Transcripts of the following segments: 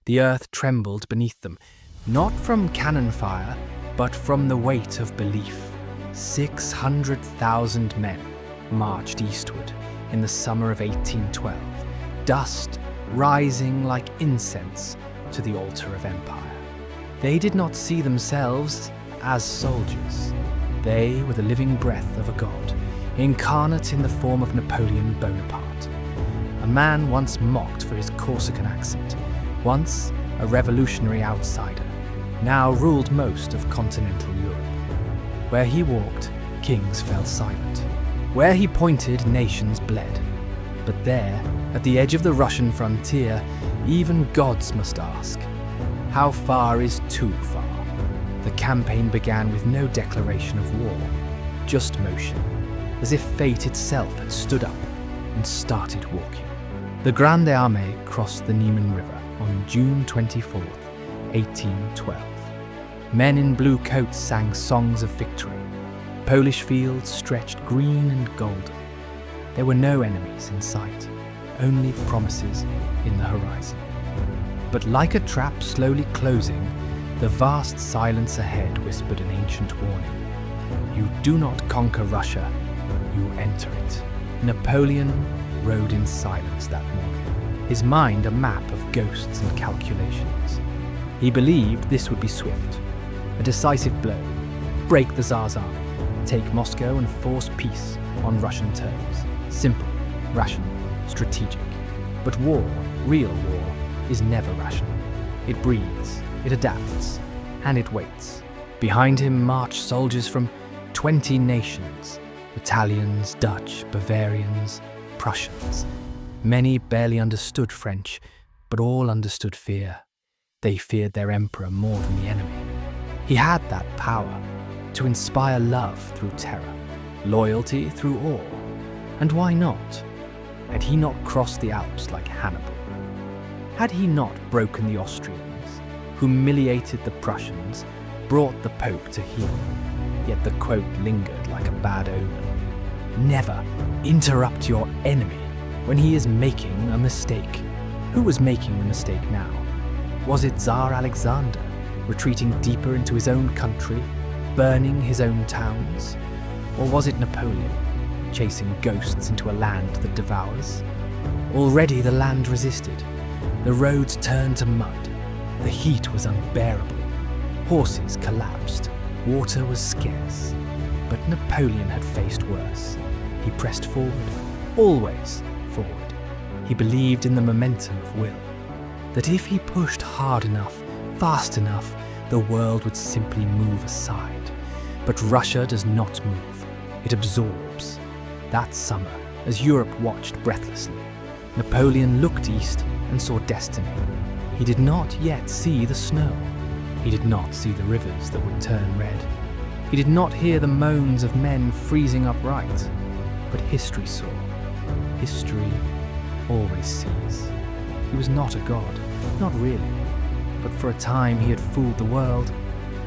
The earth trembled beneath them, not from cannon fire, but from the weight of belief. 600,000 men marched eastward in the summer of 1812, dust rising like incense to the altar of empire. They did not see themselves as soldiers. They were the living breath of a god, incarnate in the form of Napoleon Bonaparte, a man once mocked for his Corsican accent, once a revolutionary outsider, now ruled most of continental Europe. Where he walked, kings fell silent. Where he pointed, nations bled. But there, at the edge of the Russian frontier, even gods must ask, how far is too far? The campaign began with no declaration of war, just motion, as if fate itself had stood up and started walking. The Grande Armée crossed the Niemen River on June 24, 1812. Men in blue coats sang songs of victory. Polish fields stretched green and golden. There were no enemies in sight, only promises in the horizon. But like a trap slowly closing, the vast silence ahead whispered an ancient warning. You do not conquer Russia, you enter it. Napoleon rode in silence that morning, his mind a map of ghosts and calculations. He believed this would be swift, a decisive blow, break the Tsar's army, take Moscow and force peace on Russian terms. Simple, rational, strategic. But war, real war, is never rational. It breathes, it adapts, and it waits. Behind him marched soldiers from 20 nations, Italians, Dutch, Bavarians, Prussians. Many barely understood French, but all understood fear. They feared their emperor more than the enemy. He had that power to inspire love through terror, loyalty through awe. And why not? Had he not crossed the Alps like Hannibal? Had he not broken the Austrians, humiliated the Prussians, brought the Pope to heel? Yet the quote lingered like a bad omen. Never interrupt your enemy when he is making a mistake. Who was making the mistake now? Was it Tsar Alexander, retreating deeper into his own country, burning his own towns? Or was it Napoleon, chasing ghosts into a land that devours? Already the land resisted. The roads turned to mud. The heat was unbearable. Horses collapsed. Water was scarce. But Napoleon had faced worse. He pressed forward, always forward. He believed in the momentum of will, that if he pushed hard enough, fast enough, the world would simply move aside. But Russia does not move. It absorbs. That summer, as Europe watched breathlessly, Napoleon looked east and saw destiny. He did not yet see the snow. He did not see the rivers that would turn red. He did not hear the moans of men freezing upright. But history saw. History always sees. He was not a god, not really. But for a time he had fooled the world,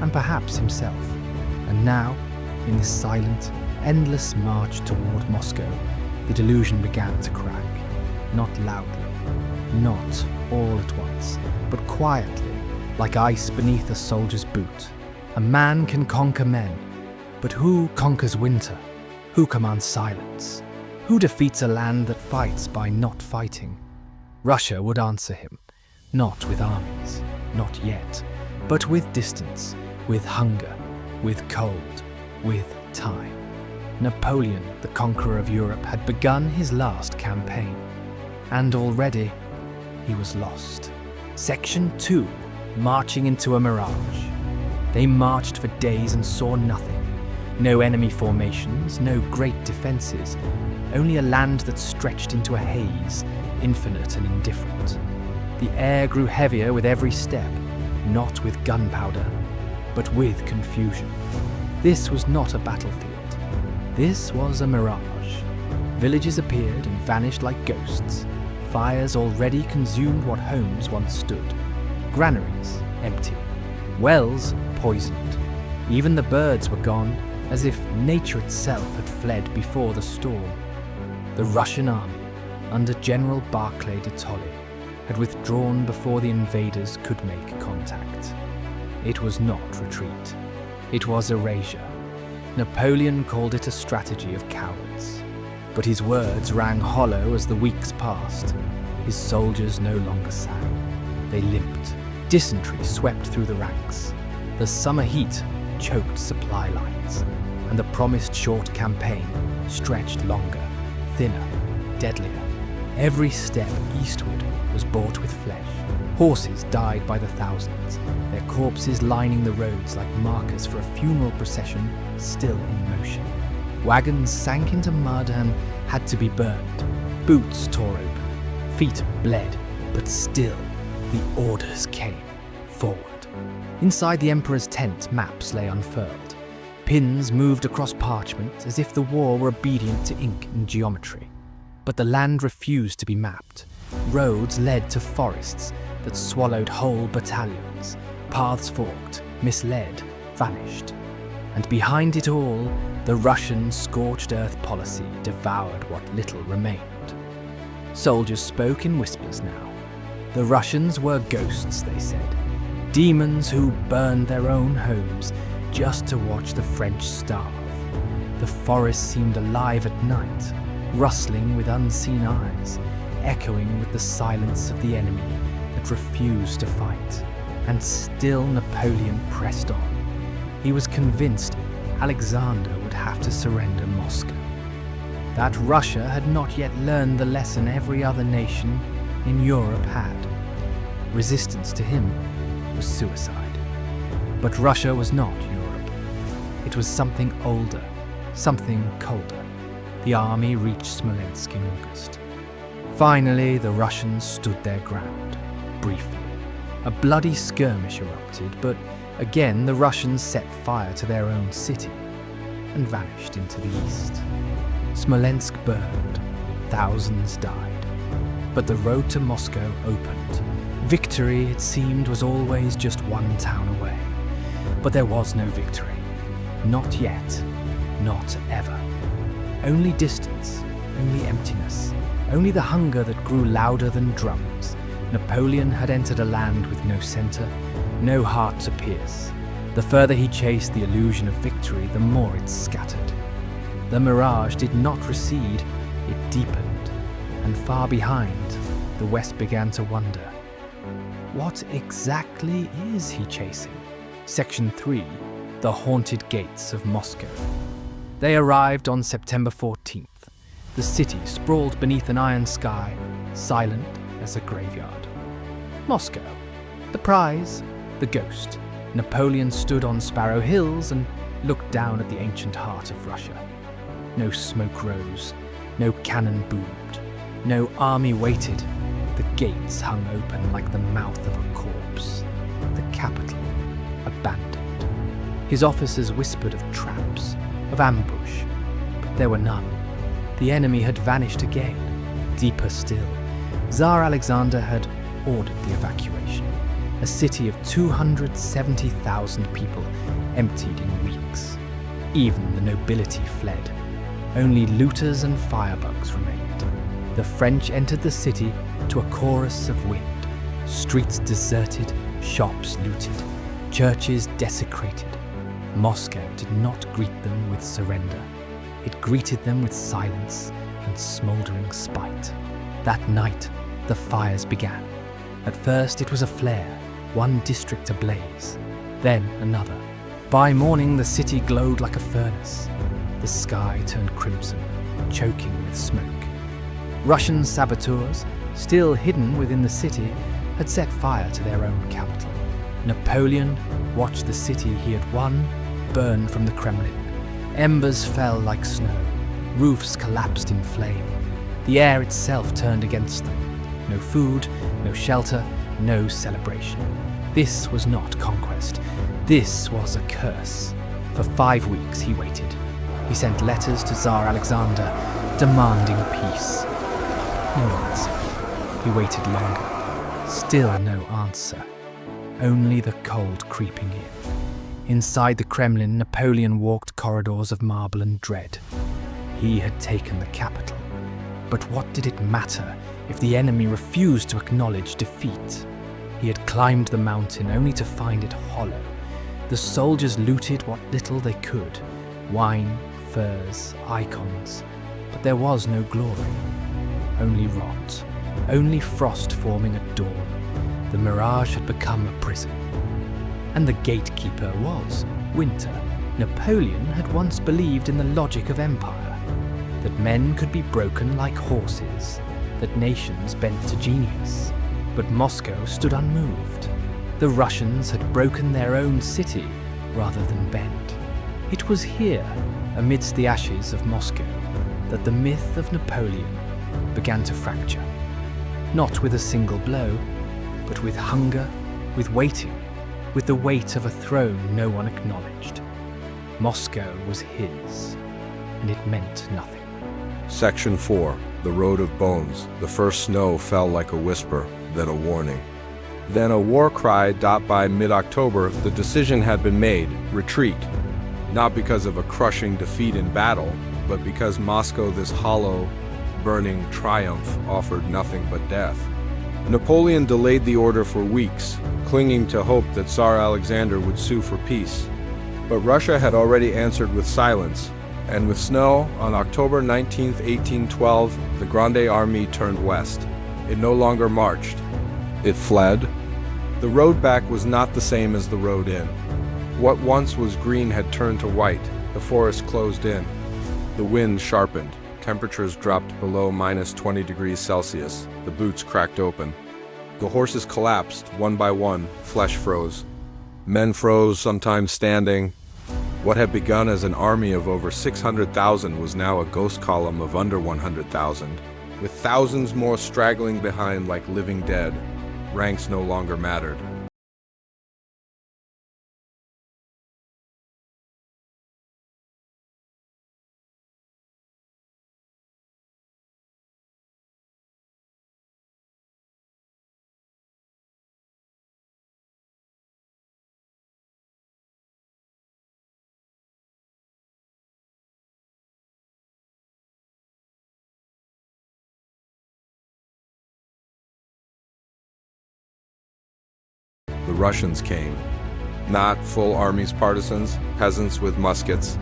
and perhaps himself. And now, in this silent, endless march toward Moscow, the delusion began to crack. Not loudly, not all at once, but quietly, like ice beneath a soldier's boot. A man can conquer men, but who conquers winter? Who commands silence? Who defeats a land that fights by not fighting? Russia would answer him, not with armies, not yet, but with distance, with hunger, with cold, with time. Napoleon, the conqueror of Europe, had begun his last campaign, and already he was lost. Section 2, marching into a mirage. They marched for days and saw nothing. No enemy formations, no great defences, only a land that stretched into a haze, infinite and indifferent. The air grew heavier with every step, not with gunpowder, but with confusion. This was not a battlefield. This was a mirage. Villages appeared and vanished like ghosts. Fires already consumed what homes once stood. Granaries empty. Wells poisoned. Even the birds were gone, as if nature itself had fled before the storm. The Russian army, under General Barclay de Tolly, had withdrawn before the invaders could make contact. It was not retreat. It was erasure. Napoleon called it a strategy of cowards. But his words rang hollow as the weeks passed. His soldiers no longer sang. They limped. Dysentery swept through the ranks. The summer heat choked supply lines, and the promised short campaign stretched longer, thinner, deadlier. Every step eastward was bought with flesh. Horses died by the thousands, their corpses lining the roads like markers for a funeral procession still in motion. Wagons sank into mud and had to be burned. Boots tore open, feet bled, but still the orders came. Forward. Inside the Emperor's tent, maps lay unfurled. Pins moved across parchment as if the war were obedient to ink and geometry. But the land refused to be mapped. Roads led to forests that swallowed whole battalions. Paths forked, misled, vanished. And behind it all, the Russian scorched earth policy devoured what little remained. Soldiers spoke in whispers now. The Russians were ghosts, they said. Demons who burned their own homes just to watch the French starve. The forest seemed alive at night, rustling with unseen eyes, echoing with the silence of the enemy that refused to fight. And still Napoleon pressed on. He was convinced Alexander would have to surrender Moscow. That Russia had not yet learned the lesson every other nation in Europe had. Resistance to him was suicide. But Russia was not Europe. It was something older, something colder. The army reached Smolensk in August. Finally, the Russians stood their ground, briefly. A bloody skirmish erupted, but again the Russians set fire to their own city and vanished into the east. Smolensk burned. Thousands died. But the road to Moscow opened. Victory, it seemed, was always just one town away. But there was no victory. Not yet. Not ever. Only distance. Only emptiness. Only the hunger that grew louder than drums. Napoleon had entered a land with no centre, no heart to pierce. The further he chased the illusion of victory, the more it scattered. The mirage did not recede, it deepened. And far behind, the West began to wonder. What exactly is he chasing? Section 3, The Haunted Gates of Moscow. They arrived on September 14th. The city sprawled beneath an iron sky, silent as a graveyard. Moscow. The prize, the ghost. Napoleon stood on Sparrow Hills and looked down at the ancient heart of Russia. No smoke rose, no cannon boomed, no army waited. The gates hung open like the mouth of a corpse. The capital, abandoned. His officers whispered of traps, of ambush, but there were none. The enemy had vanished again. Deeper still, Tsar Alexander had ordered the evacuation. A city of 270,000 people emptied in weeks. Even the nobility fled. Only looters and firebugs remained. The French entered the city to a chorus of wind. Streets deserted, shops looted, churches desecrated. Moscow did not greet them with surrender. It greeted them with silence and smouldering spite. That night, the fires began. At first it was a flare, one district ablaze, then another. By morning the city glowed like a furnace. The sky turned crimson, choking with smoke. Russian saboteurs, still hidden within the city, had set fire to their own capital. Napoleon watched the city he had won burn from the Kremlin. Embers fell like snow. Roofs collapsed in flame. The air itself turned against them. No food, no shelter, no celebration. This was not conquest. This was a curse. For 5 weeks he waited. He sent letters to Tsar Alexander demanding peace. No answer. He waited longer. Still no answer. Only the cold creeping in. Inside the Kremlin, Napoleon walked corridors of marble and dread. He had taken the capital. But what did it matter if the enemy refused to acknowledge defeat. He had climbed the mountain only to find it hollow. The soldiers looted what little they could, wine, furs, icons, but there was no glory. Only rot, only frost forming at dawn. The mirage had become a prison. And the gatekeeper was winter. Napoleon had once believed in the logic of empire, that men could be broken like horses, that nations bent to genius. But Moscow stood unmoved. The Russians had broken their own city rather than bend. It was here, amidst the ashes of Moscow, that the myth of Napoleon began to fracture. Not with a single blow, but with hunger, with waiting, with the weight of a throne no one acknowledged. Moscow was his, and it meant nothing. Section 4. The Road of Bones. The first snow fell like a whisper, then a warning. Then a war cry. By mid-October, the decision had been made: retreat. Not because of a crushing defeat in battle, but because Moscow, this hollow, burning triumph, offered nothing but death. Napoleon delayed the order for weeks, clinging to hope that Tsar Alexander would sue for peace. But Russia had already answered with silence, and with snow, on October 19, 1812, the Grande Army turned west. It no longer marched. It fled. The road back was not the same as the road in. What once was green had turned to white. The forest closed in. The wind sharpened. Temperatures dropped below -20 degrees Celsius. The boots cracked open. The horses collapsed, one by one. Flesh froze. Men froze, sometimes standing. What had begun as an army of over 600,000 was now a ghost column of under 100,000, with thousands more straggling behind like living dead. Ranks no longer mattered. The Russians came. Not full armies partisans, peasants with muskets,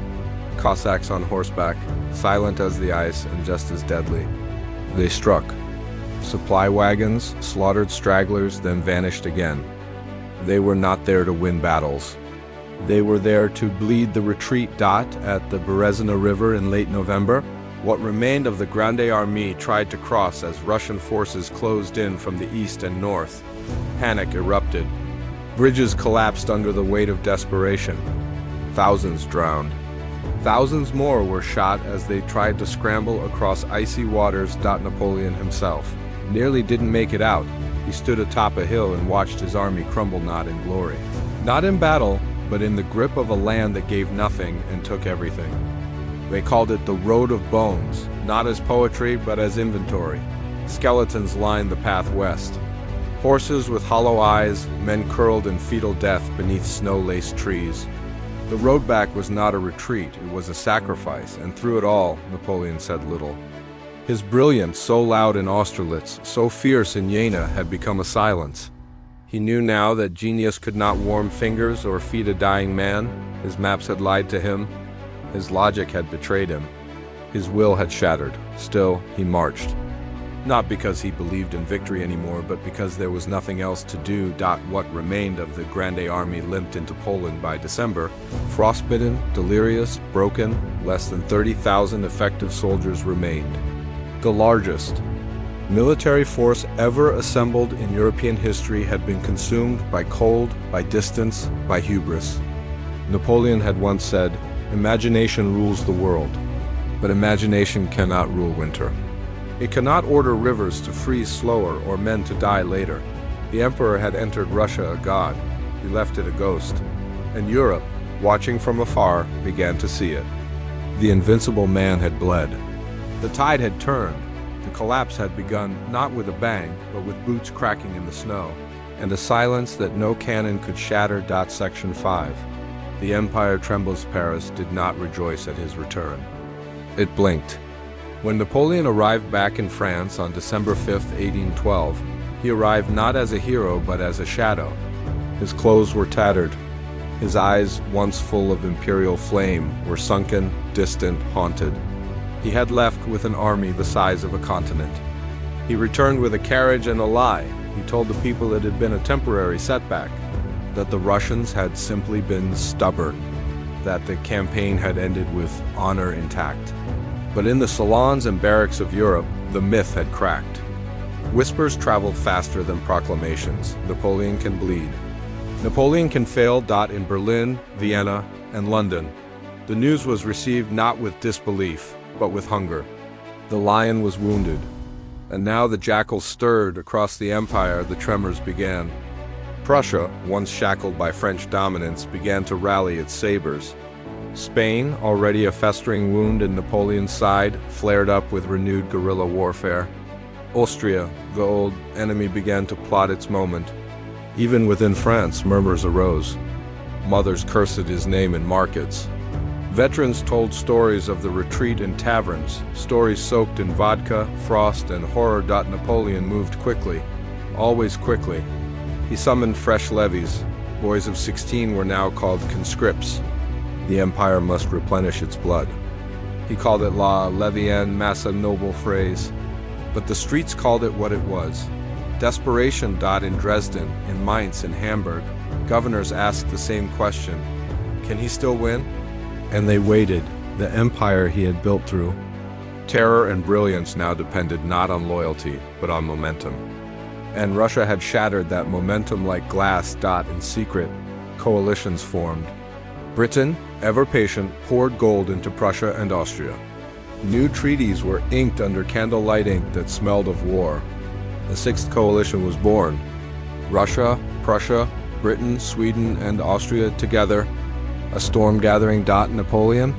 Cossacks on horseback, silent as the ice and just as deadly. They struck. Supply wagons, slaughtered stragglers, then vanished again. They were not there to win battles. They were there to bleed the retreat. At the Berezina River in late November, what remained of the Grande Army tried to cross as Russian forces closed in from the east and north. Panic erupted. Bridges collapsed under the weight of desperation. Thousands drowned. Thousands more were shot as they tried to scramble across icy waters. Napoleon himself nearly didn't make it out. He stood atop a hill and watched his army crumble, not in glory, not in battle, but in the grip of a land that gave nothing and took everything. They called it the Road of Bones, not as poetry, but as inventory. Skeletons lined the path west. Horses with hollow eyes, men curled in fetal death beneath snow-laced trees. The road back was not a retreat, it was a sacrifice, and through it all, Napoleon said little. His brilliance, so loud in Austerlitz, so fierce in Jena, had become a silence. He knew now that genius could not warm fingers or feed a dying man. His maps had lied to him. His logic had betrayed him. His will had shattered. Still, he marched. Not because he believed in victory anymore, but because there was nothing else to do. What remained of the Grande Army limped into Poland by December. Frostbitten, delirious, broken, less than 30,000 effective soldiers remained. The largest military force ever assembled in European history had been consumed by cold, by distance, by hubris. Napoleon had once said, "Imagination rules the world, but imagination cannot rule winter." It cannot order rivers to freeze slower or men to die later. The emperor had entered Russia a god. He left it a ghost. And Europe, watching from afar, began to see it. The invincible man had bled. The tide had turned. The collapse had begun not with a bang, but with boots cracking in the snow, and a silence that no cannon could shatter. Section 5. The Empire Trembles. Paris did not rejoice at his return. It blinked. When Napoleon arrived back in France on December 5, 1812, he arrived not as a hero but as a shadow. His clothes were tattered. His eyes, once full of imperial flame, were sunken, distant, haunted. He had left with an army the size of a continent. He returned with a carriage and a lie. He told the people it had been a temporary setback, that the Russians had simply been stubborn, that the campaign had ended with honor intact. But in the salons and barracks of Europe, the myth had cracked. Whispers traveled faster than proclamations. Napoleon can bleed. Napoleon can fail. In Berlin, Vienna, and London. The news was received not with disbelief, but with hunger. The lion was wounded, and now the jackal stirred. Across the empire, the tremors began. Prussia, once shackled by French dominance, began to rally its sabers. Spain, already a festering wound in Napoleon's side, flared up with renewed guerrilla warfare. Austria, the old enemy, began to plot its moment. Even within France, murmurs arose. Mothers cursed his name in markets. Veterans told stories of the retreat in taverns, stories soaked in vodka, frost, and horror. Napoleon moved quickly, always quickly. He summoned fresh levies. Boys of 16 were now called conscripts. The empire must replenish its blood. He called it la levienne masse, a noble phrase. But the streets called it what it was. Desperation. In Dresden, in Mainz, in Hamburg, governors asked the same question. Can he still win? And they waited. The empire he had built through terror and brilliance now depended not on loyalty, but on momentum. And Russia had shattered that momentum like glass. In secret, coalitions formed. Britain, ever patient, poured gold into Prussia and Austria. New treaties were inked under candlelight ink that smelled of war. The Sixth Coalition was born. Russia, Prussia, Britain, Sweden, and Austria together. A storm gathering. Napoleon?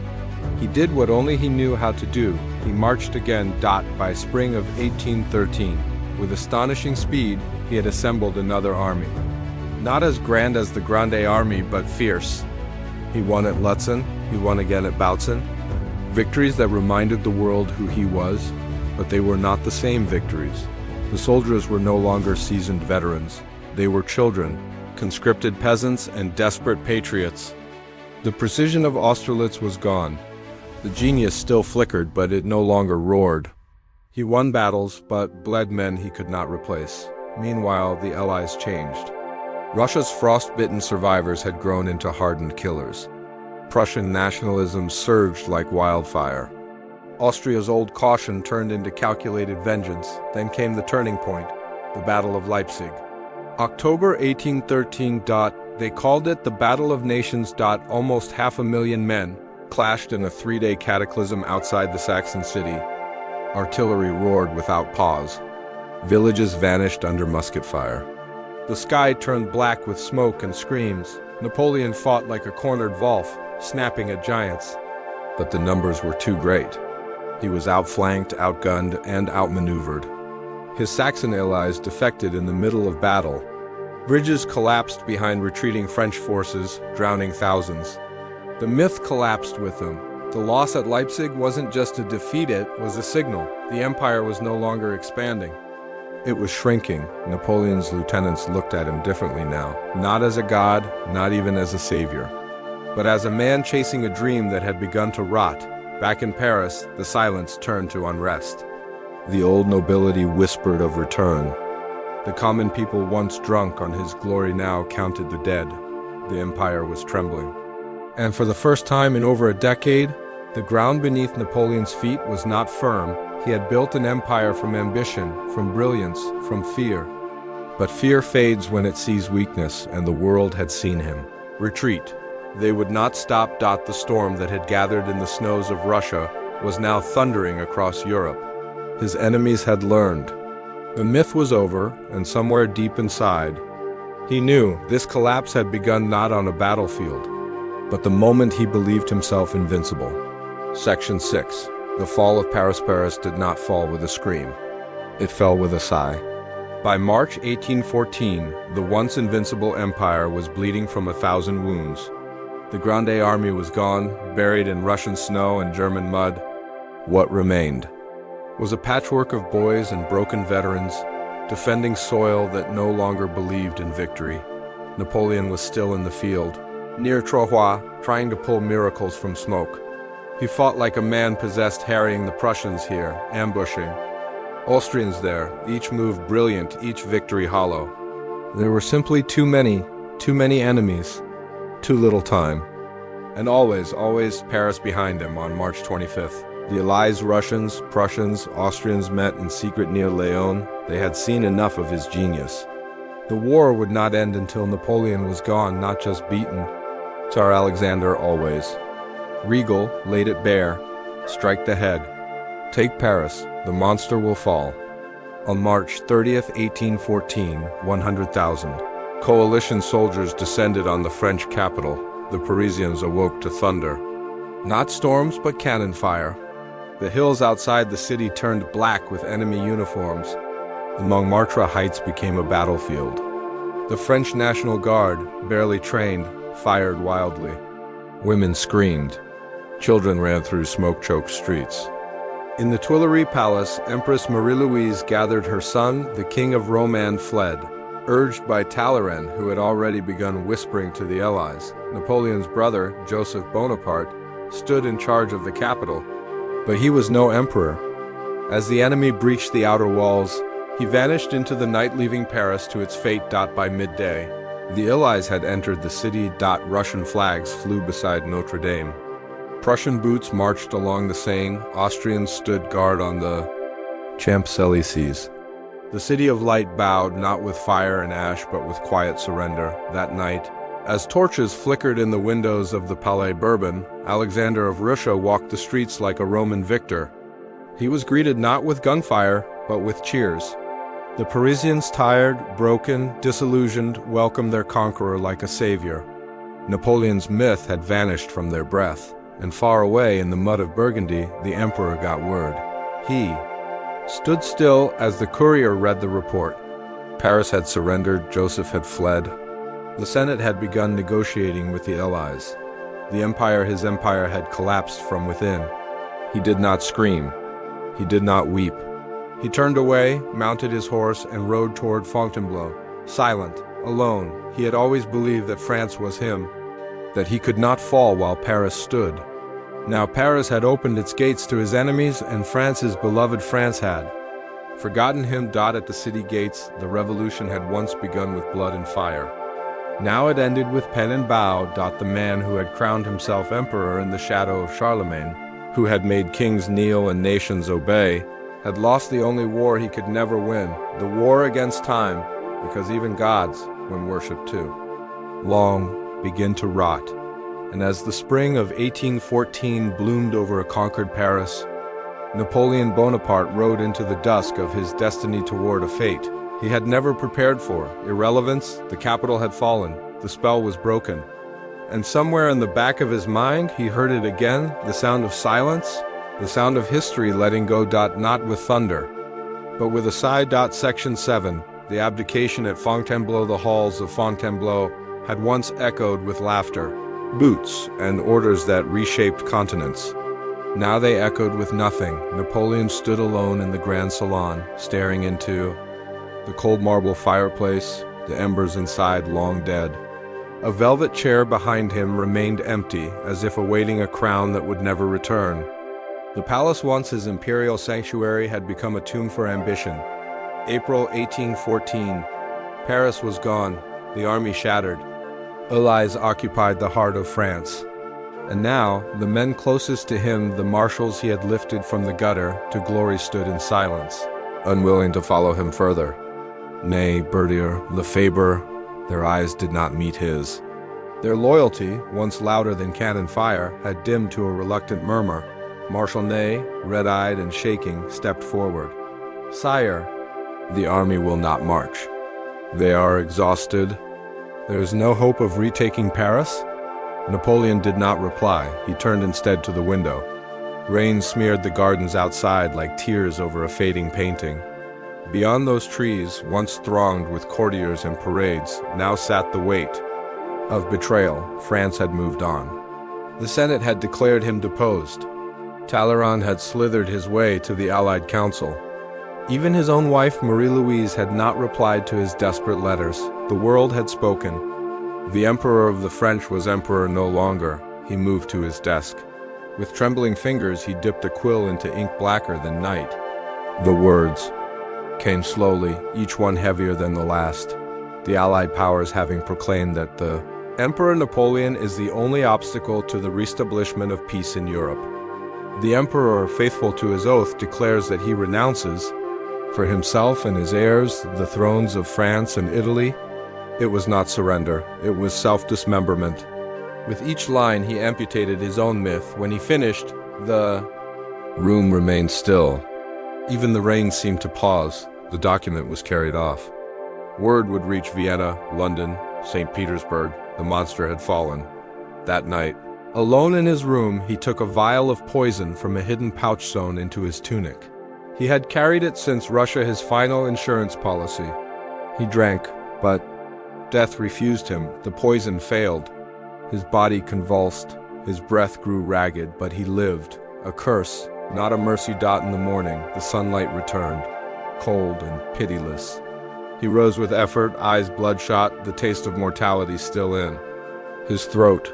He did what only he knew how to do. He marched again. By spring of 1813. With astonishing speed, he had assembled another army. Not as grand as the Grande Army, but fierce. He won at Lutzen, he won again at Bautzen. Victories that reminded the world who he was, but they were not the same victories. The soldiers were no longer seasoned veterans. They were children, conscripted peasants, and desperate patriots. The precision of Austerlitz was gone. The genius still flickered, but it no longer roared. He won battles, but bled men he could not replace. Meanwhile, the Allies changed. Russia's frost-bitten survivors had grown into hardened killers. Prussian nationalism surged like wildfire. Austria's old caution turned into calculated vengeance. Then came the turning point, the Battle of Leipzig. October 1813. They called it the Battle of Nations. Almost 500,000 men clashed in a 3-day cataclysm outside the Saxon city. Artillery roared without pause. Villages vanished under musket fire. The sky turned black with smoke and screams. Napoleon fought like a cornered Wolf, snapping at giants. But the numbers were too great. He was outflanked, outgunned, and outmaneuvered. His Saxon allies defected in the middle of battle. Bridges collapsed behind retreating French forces, drowning thousands. The myth collapsed with them. The loss at Leipzig wasn't just a defeat, it was a signal. The empire was no longer expanding. It was shrinking. Napoleon's lieutenants looked at him differently now, not as a god, not even as a savior, but as a man chasing a dream that had begun to rot. Back in Paris, the silence turned to unrest. The old nobility whispered of return. The common people, once drunk on his glory, now counted the dead. The empire was trembling. And for the first time in over a decade, the ground beneath Napoleon's feet was not firm. He had built an empire from ambition, from brilliance, from fear. But fear fades when it sees weakness, and the world had seen him. Retreat. They would not stop. The storm that had gathered in the snows of Russia was now thundering across Europe. His enemies had learned. The myth was over, and somewhere deep inside, he knew this collapse had begun not on a battlefield, but the moment he believed himself invincible. Section 6. The fall of Paris did not fall with a scream. It fell with a sigh. By March 1814, the once invincible empire was bleeding from 1,000 wounds. The Grande Army was gone, buried in Russian snow and German mud. What remained? was a patchwork of boys and broken veterans, defending soil that no longer believed in victory. Napoleon was still in the field, near Troyes, trying to pull miracles from smoke. He fought like a man possessed, harrying the Prussians here, ambushing. Austrians there, each move brilliant, each victory hollow. There were simply too many enemies, too little time. And always Paris behind him on March 25th. The Allies, Russians, Prussians, Austrians met in secret near Lyon. They had seen enough of his genius. The war would not end until Napoleon was gone, not just beaten. Tsar Alexander always. Regal, laid it bare. Strike the head. Take Paris, the monster will fall. On March 30th, 1814, 100,000 coalition soldiers descended on the French capital. The Parisians awoke to thunder. Not storms, but cannon fire. The hills outside the city turned black with enemy uniforms. The Montmartre heights became a battlefield. The French National Guard, barely trained, fired wildly. Women screamed. Children ran through smoke-choked streets. In the Tuileries Palace, Empress Marie-Louise gathered her son. The King of Roman fled, urged by Talleyrand, who had already begun whispering to the Allies. Napoleon's brother, Joseph Bonaparte, stood in charge of the capital, but he was no emperor. As the enemy breached the outer walls, he vanished into the night, leaving Paris to its fate. By midday, the Allies had entered the city. Russian flags flew beside Notre Dame. Prussian boots marched along the Seine. Austrians stood guard on the Champs-Élysées. The City of Light bowed, not with fire and ash, but with quiet surrender. That night, as torches flickered in the windows of the Palais Bourbon, Alexander of Russia walked the streets like a Roman victor. He was greeted not with gunfire, but with cheers. The Parisians, tired, broken, disillusioned, welcomed their conqueror like a savior. Napoleon's myth had vanished from their breath, and far away in the mud of Burgundy, the emperor got word. He stood still as the courier read the report. Paris had surrendered, Joseph had fled. The Senate had begun negotiating with the Allies. His empire had collapsed from within. He did not scream. He did not weep. He turned away, mounted his horse, and rode toward Fontainebleau. Silent, alone, he had always believed that France was him, that he could not fall while Paris stood. Now Paris had opened its gates to his enemies, and his beloved France had forgotten him. At the city gates, the revolution had once begun with blood and fire. Now it ended with pen and bow. The man who had crowned himself emperor in the shadow of Charlemagne, who had made kings kneel and nations obey, had lost the only war he could never win, the war against time, because even gods, when worshipped too long, begin to rot. And as the spring of 1814 bloomed over a conquered Paris, Napoleon Bonaparte rode into the dusk of his destiny toward a fate he had never prepared for. Irrelevance, the capital had fallen, the spell was broken. And somewhere in the back of his mind, he heard it again, the sound of silence, the sound of history letting go. Not with thunder, but with a sigh. Section 7, the abdication at Fontainebleau. The halls of Fontainebleau had once echoed with laughter, boots, and orders that reshaped continents. Now they echoed with nothing. Napoleon stood alone in the Grand Salon, staring into the cold marble fireplace, the embers inside long dead. A velvet chair behind him remained empty, as if awaiting a crown that would never return. The palace, once his imperial sanctuary, had become a tomb for ambition. April 1814. Paris was gone, the army shattered. Allies occupied the heart of France. And now, the men closest to him, the marshals he had lifted from the gutter to glory, stood in silence, unwilling to follow him further. Ney, Berthier, Lefebvre, their eyes did not meet his. Their loyalty, once louder than cannon fire, had dimmed to a reluctant murmur. Marshal Ney, red-eyed and shaking, stepped forward. "Sire, the army will not march. They are exhausted. There is no hope of retaking Paris?" Napoleon did not reply. He turned instead to the window. Rain smeared the gardens outside like tears over a fading painting. Beyond those trees, once thronged with courtiers and parades, now sat the weight of betrayal. France had moved on. The Senate had declared him deposed. Talleyrand had slithered his way to the Allied Council. Even his own wife, Marie-Louise, had not replied to his desperate letters. The world had spoken. The Emperor of the French was emperor no longer. He moved to his desk. With trembling fingers, he dipped a quill into ink blacker than night. The words came slowly, each one heavier than the last. The Allied powers having proclaimed that the Emperor Napoleon is the only obstacle to the reestablishment of peace in Europe. The Emperor, faithful to his oath, declares that he renounces, for himself and his heirs, the thrones of France and Italy. It was not surrender, it was self-dismemberment. With each line he amputated his own myth. When he finished, the room remained still. Even the rain seemed to pause. The document was carried off. Word would reach Vienna, London, St. Petersburg. The monster had fallen. That night, alone in his room, he took a vial of poison from a hidden pouch sewn into his tunic. He had carried it since Russia, his final insurance policy. He drank, but death refused him. The poison failed. His body convulsed. His breath grew ragged, but he lived. A curse, not a mercy. In the morning, the sunlight returned, cold and pitiless. He rose with effort, eyes bloodshot, the taste of mortality still in his throat.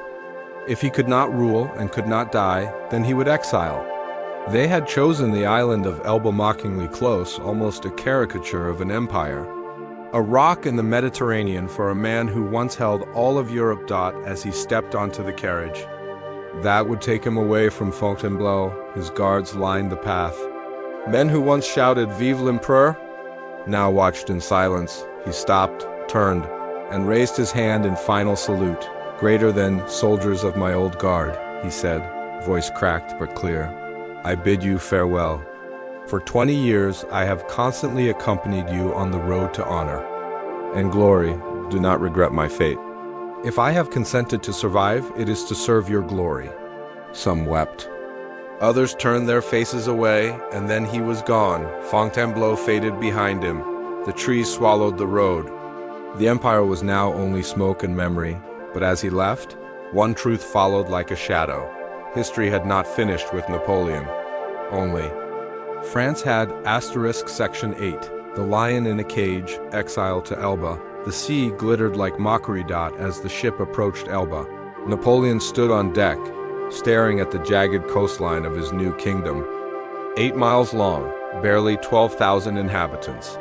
If he could not rule and could not die, then he would exile. They had chosen the island of Elba, mockingly close, almost a caricature of an empire. A rock in the Mediterranean for a man who once held all of Europe. As he stepped onto the carriage, that would take him away from Fontainebleau. His guards lined the path. Men who once shouted "Vive l'Empereur" now watched in silence. He stopped, turned, and raised his hand in final salute. "Greater than soldiers of my old guard," he said, voice cracked but clear. "I bid you farewell. For 20 years I have constantly accompanied you on the road to honor and glory. Do not regret my fate. If I have consented to survive, it is to serve your glory." Some wept. Others turned their faces away, and then he was gone. Fontainebleau faded behind him. The trees swallowed the road. The empire was now only smoke and memory, but as he left, one truth followed like a shadow. History had not finished with Napoleon. Only France had Section 8, the lion in a cage, exile to Elba. The sea glittered like mockery. As the ship approached Elba, Napoleon stood on deck, staring at the jagged coastline of his new kingdom. 8 miles long, barely 12,000 inhabitants.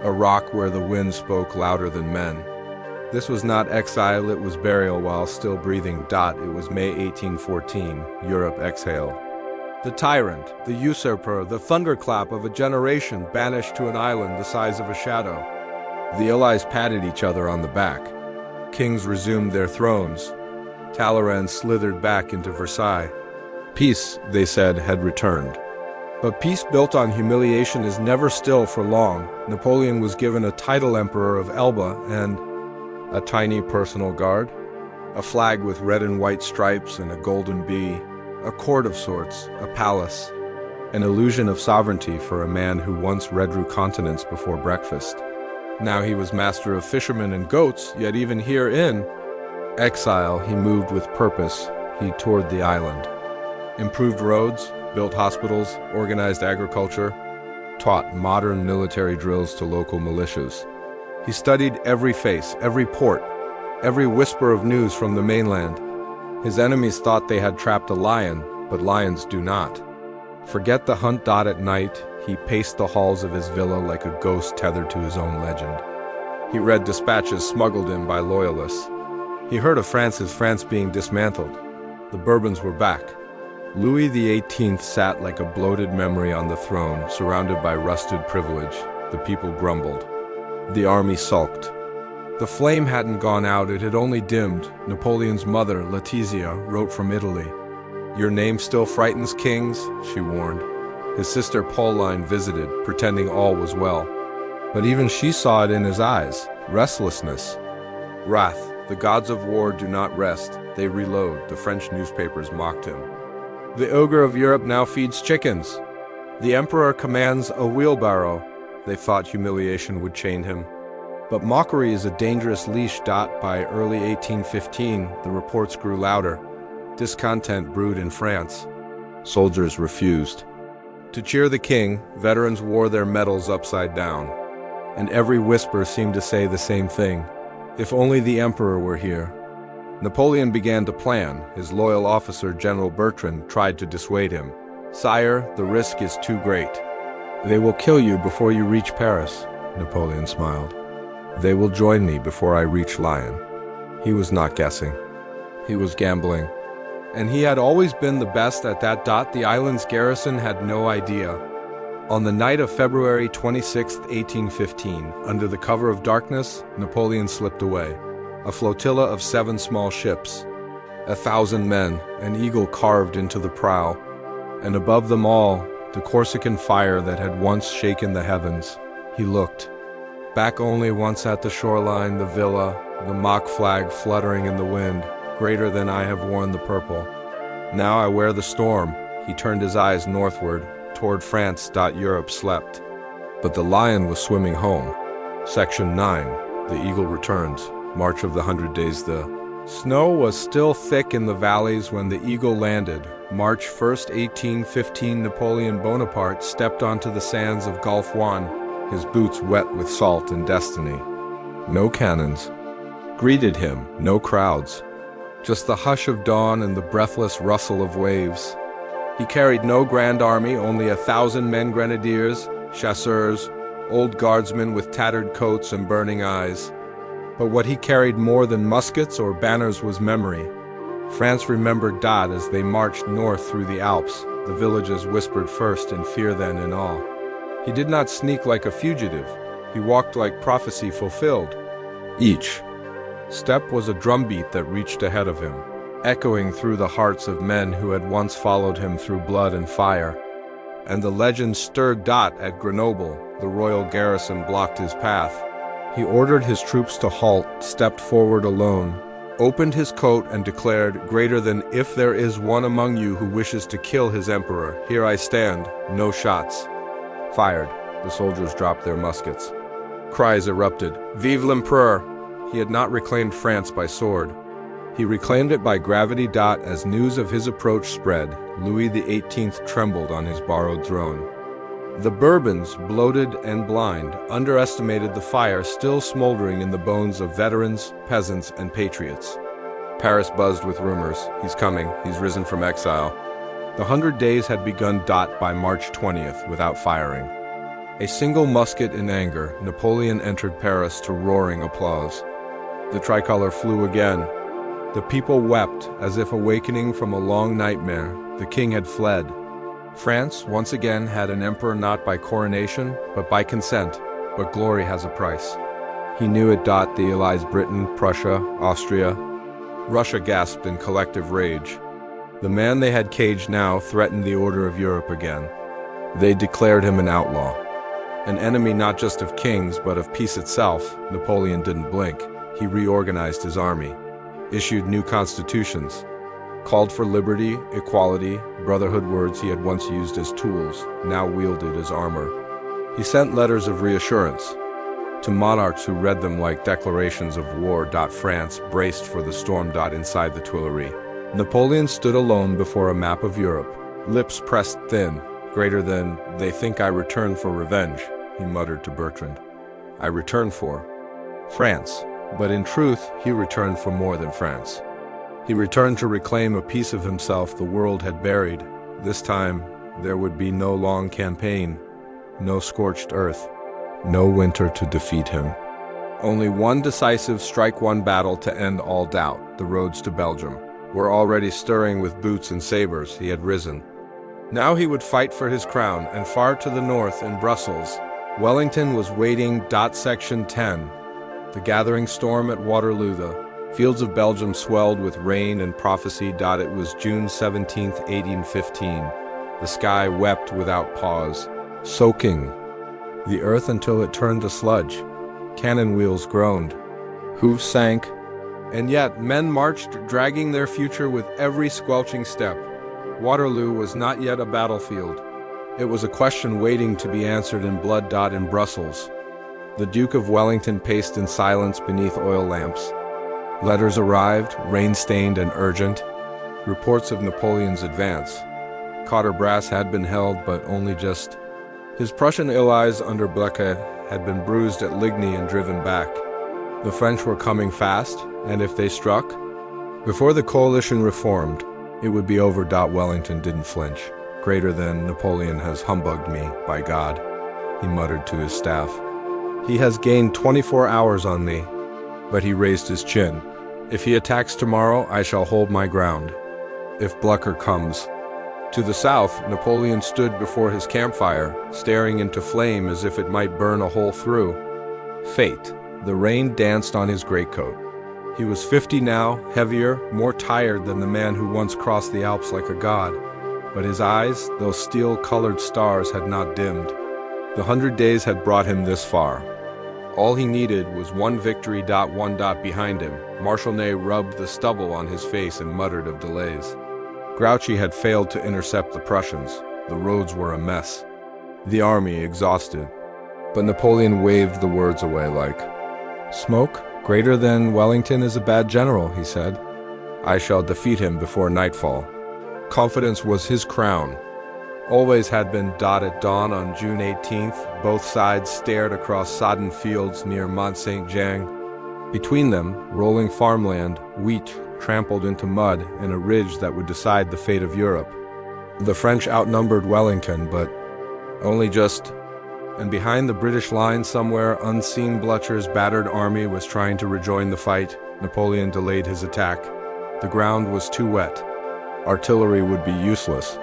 A rock where the wind spoke louder than men. This was not exile, it was burial while still breathing. It was May 1814, Europe exhaled. The tyrant, the usurper, the thunderclap of a generation banished to an island the size of a shadow. The allies patted each other on the back. Kings resumed their thrones. Talleyrand slithered back into Versailles. Peace, they said, had returned. But peace built on humiliation is never still for long. Napoleon was given a title Emperor of Elba and a tiny personal guard, a flag with red and white stripes and a golden bee, a court of sorts, a palace, an illusion of sovereignty for a man who once read through continents before breakfast. Now he was master of fishermen and goats, yet even here in exile he moved with purpose. He toured the island, improved roads, built hospitals, organized agriculture, taught modern military drills to local militias. He studied every face, every port, every whisper of news from the mainland. His enemies thought they had trapped a lion, but lions do not. Forget the hunt. At night, he paced the halls of his villa like a ghost tethered to his own legend. He read dispatches smuggled in by loyalists. He heard of France being dismantled. The Bourbons were back. Louis XVIII sat like a bloated memory on the throne, surrounded by rusted privilege. The people grumbled. The army sulked. The flame hadn't gone out, it had only dimmed. Napoleon's mother, Letizia, wrote from Italy. "Your name still frightens kings," she warned. His sister Pauline visited, pretending all was well. But even she saw it in his eyes, restlessness. Wrath. The gods of war do not rest, they reload, the French newspapers mocked him. The ogre of Europe now feeds chickens. The emperor commands a wheelbarrow. They thought humiliation would chain him. But mockery is a dangerous leash. By early 1815, the reports grew louder. Discontent brewed in France. Soldiers refused. To cheer the king, veterans wore their medals upside down. And every whisper seemed to say the same thing. If only the emperor were here. Napoleon began to plan. His loyal officer, General Bertrand, tried to dissuade him. "Sire, the risk is too great." "They will kill you before you reach Paris," Napoleon smiled. "They will join me before I reach Lyon." He was not guessing. He was gambling. And he had always been the best at that. The island's garrison had no idea. On the night of February 26, 1815, under the cover of darkness, Napoleon slipped away. A flotilla of 7 small ships, 1,000 men, an eagle carved into the prow, and above them all, the Corsican fire that had once shaken the heavens. He looked. Back only once at the shoreline, the villa, the mock flag fluttering in the wind, greater than I have worn the purple. Now I wear the storm. He turned his eyes northward, toward France. Europe slept. But the Lion was swimming home. Section 9. The Eagle returns. March of the 100 Days. The snow was still thick in the valleys when the Eagle landed. March 1, 1815, Napoleon Bonaparte stepped onto the sands of Gulf Juan, his boots wet with salt and destiny. No cannons greeted him, no crowds. Just the hush of dawn and the breathless rustle of waves. He carried no grand army, only 1,000 men grenadiers, chasseurs, old guardsmen with tattered coats and burning eyes. But what he carried more than muskets or banners was memory. France remembered as they marched north through the Alps. The villages whispered first in fear, then in awe. He did not sneak like a fugitive. He walked like prophecy fulfilled. Each step was a drumbeat that reached ahead of him, echoing through the hearts of men who had once followed him through blood and fire. And the legend stirred. At Grenoble, the royal garrison blocked his path. He ordered his troops to halt, stepped forward alone, opened his coat and declared, "Greater than if there is one among you who wishes to kill his emperor, here I stand." No shots fired. The soldiers dropped their muskets. Cries erupted. "Vive l'Empereur!" He had not reclaimed France by sword. He reclaimed it by gravity. As news of his approach spread, Louis XVIII trembled on his borrowed throne. The Bourbons, bloated and blind, underestimated the fire still smoldering in the bones of veterans, peasants, and patriots. Paris buzzed with rumors. "He's coming. He's risen from exile." The 100 Days had begun. By March 20th, without firing a single musket. In anger, Napoleon entered Paris to roaring applause. The tricolor flew again. The people wept, as if awakening from a long nightmare. The king had fled. France, once again, had an emperor not by coronation, but by consent. But glory has a price. He knew it. The allies Britain, Prussia, Austria. Russia gasped in collective rage. The man they had caged now threatened the order of Europe again. They declared him an outlaw. An enemy not just of kings, but of peace itself. Napoleon didn't blink. He reorganized his army, issued new constitutions, called for liberty, equality, brotherhood, words he had once used as tools, now wielded as armor. He sent letters of reassurance to monarchs who read them like declarations of war. France braced for the storm. Inside the Tuileries, Napoleon stood alone before a map of Europe, lips pressed thin. "Greater than they think I return for revenge," he muttered to Bertrand. "I return for France." But in truth, he returned for more than France. He returned to reclaim a piece of himself the world had buried. This time, there would be no long campaign, no scorched earth, no winter to defeat him. Only one decisive strike, one battle to end all doubt. The roads to Belgium were already stirring with boots and sabers. He had risen. Now he would fight for his crown, and far to the north, in Brussels, Wellington was waiting. Section 10. The gathering storm at Waterloo. The fields of Belgium swelled with rain and prophecy. It was June 17, 1815. The sky wept without pause, soaking the earth until it turned to sludge. Cannon wheels groaned. Hoofs sank. And yet men marched, dragging their future with every squelching step. Waterloo was not yet a battlefield. It was a question waiting to be answered in blood. In Brussels, the Duke of Wellington paced in silence beneath oil lamps. Letters arrived, rain-stained and urgent. Reports of Napoleon's advance. Cotter Brass had been held, but only just. His Prussian allies under Blecke had been bruised at Ligny and driven back. The French were coming fast, and if they struck, before the coalition reformed, it would be over. Wellington didn't flinch. Greater than Napoleon has humbugged me, by God, he muttered to his staff. He has gained 24 hours on me. But he raised his chin. If he attacks tomorrow, I shall hold my ground. If Blucher comes. To the south, Napoleon stood before his campfire, staring into flame as if it might burn a hole through. Fate. The rain danced on his greatcoat. He was 50 now, heavier, more tired than the man who once crossed the Alps like a god. But his eyes, those steel-colored stars, had not dimmed. The 100 days had brought him this far. All he needed was one victory. One behind him. Marshal Ney rubbed the stubble on his face and muttered of delays. Grouchy had failed to intercept the Prussians. The roads were a mess. The army exhausted. But Napoleon waved the words away like, "Smoke, greater than Wellington is a bad general," he said. "I shall defeat him before nightfall." Confidence was his crown. Always had been. At dawn on June 18th, both sides stared across sodden fields near Mont Saint-Jean. Between them, rolling farmland, wheat trampled into mud, and a ridge that would decide the fate of Europe. The French outnumbered Wellington, but only just. And behind the British line somewhere, unseen, Blucher's battered army was trying to rejoin the fight. Napoleon delayed his attack. The ground was too wet. Artillery would be useless.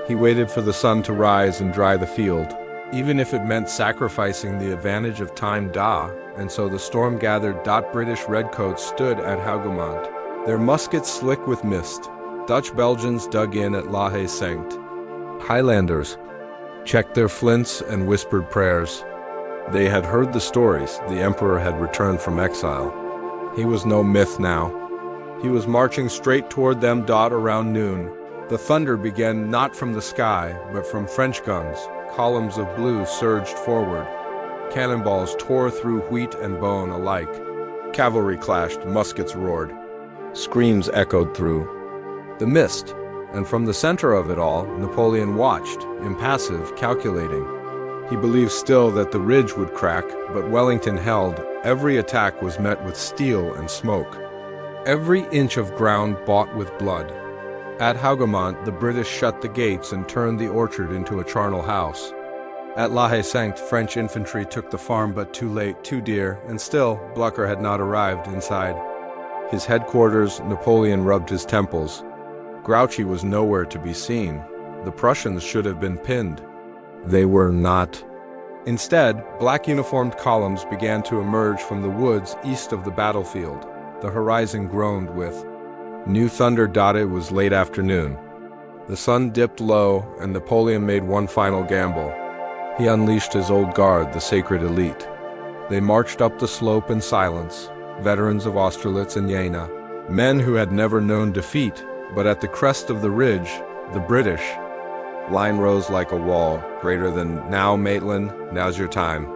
He waited for the sun to rise and dry the field, even if it meant sacrificing the advantage of time. And so the storm gathered. British redcoats stood at Hougoumont, their muskets slick with mist. Dutch Belgians dug in at La Haye Sainte. Highlanders checked their flints and whispered prayers. They had heard the stories. The emperor had returned from exile. He was no myth now. He was marching straight toward them. Around noon, the thunder began not from the sky, but from French guns. Columns of blue surged forward. Cannonballs tore through wheat and bone alike. Cavalry clashed, muskets roared. Screams echoed through the mist, and from the center of it all, Napoleon watched, impassive, calculating. He believed still that the ridge would crack, but Wellington held. Every attack was met with steel and smoke. Every inch of ground bought with blood. At Hougoumont, the British shut the gates and turned the orchard into a charnel house. At La Haye Sainte, French infantry took the farm, but too late, too dear, and still, Blucher had not arrived inside. His headquarters, Napoleon rubbed his temples. Grouchy was nowhere to be seen. The Prussians should have been pinned. They were not. Instead, black uniformed columns began to emerge from the woods east of the battlefield. The horizon groaned with new thunder. It was late afternoon. The sun dipped low, and Napoleon made one final gamble. He unleashed his old guard, the sacred elite. They marched up the slope in silence, veterans of Austerlitz and Jena, men who had never known defeat, but at the crest of the ridge, the British line rose like a wall, greater than, "Now, Maitland, now's your time."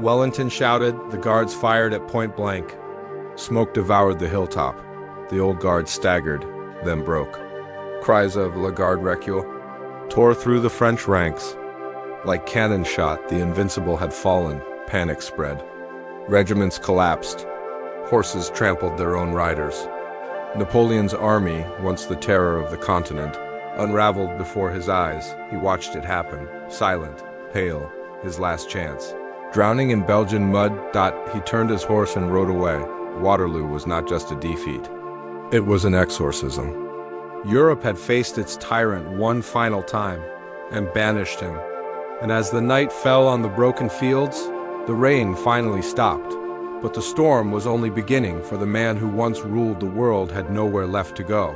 Wellington shouted, the guards fired at point blank. Smoke devoured the hilltop. The old guard staggered, then broke. Cries of "La Garde recule" tore through the French ranks. Like cannon shot, the invincible had fallen. Panic spread. Regiments collapsed. Horses trampled their own riders. Napoleon's army, once the terror of the continent, unraveled before his eyes. He watched it happen, silent, pale, his last chance. Drowning in Belgian mud, he turned his horse and rode away. Waterloo was not just a defeat. It was an exorcism. Europe had faced its tyrant one final time and banished him. And as the night fell on the broken fields, the rain finally stopped. But the storm was only beginning, for the man who once ruled the world had nowhere left to go.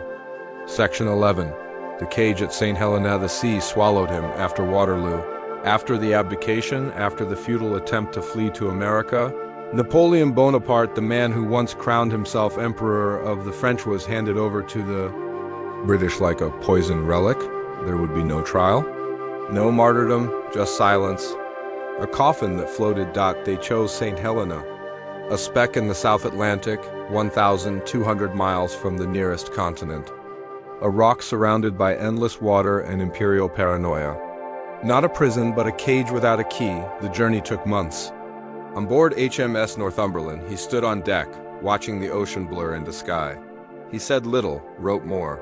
Section 11. The cage at St. Helena. The sea swallowed him after Waterloo. After the abdication, after the futile attempt to flee to America, Napoleon Bonaparte, the man who once crowned himself Emperor of the French, was handed over to the British like a poisoned relic. There would be no trial, no martyrdom, just silence. A coffin that floated. They chose St. Helena, a speck in the South Atlantic, 1,200 miles from the nearest continent. a rock surrounded by endless water and imperial paranoia. Not a prison, but a cage without a key, the journey took months. On board HMS Northumberland, he stood on deck, watching the ocean blur into sky. He said little, wrote more.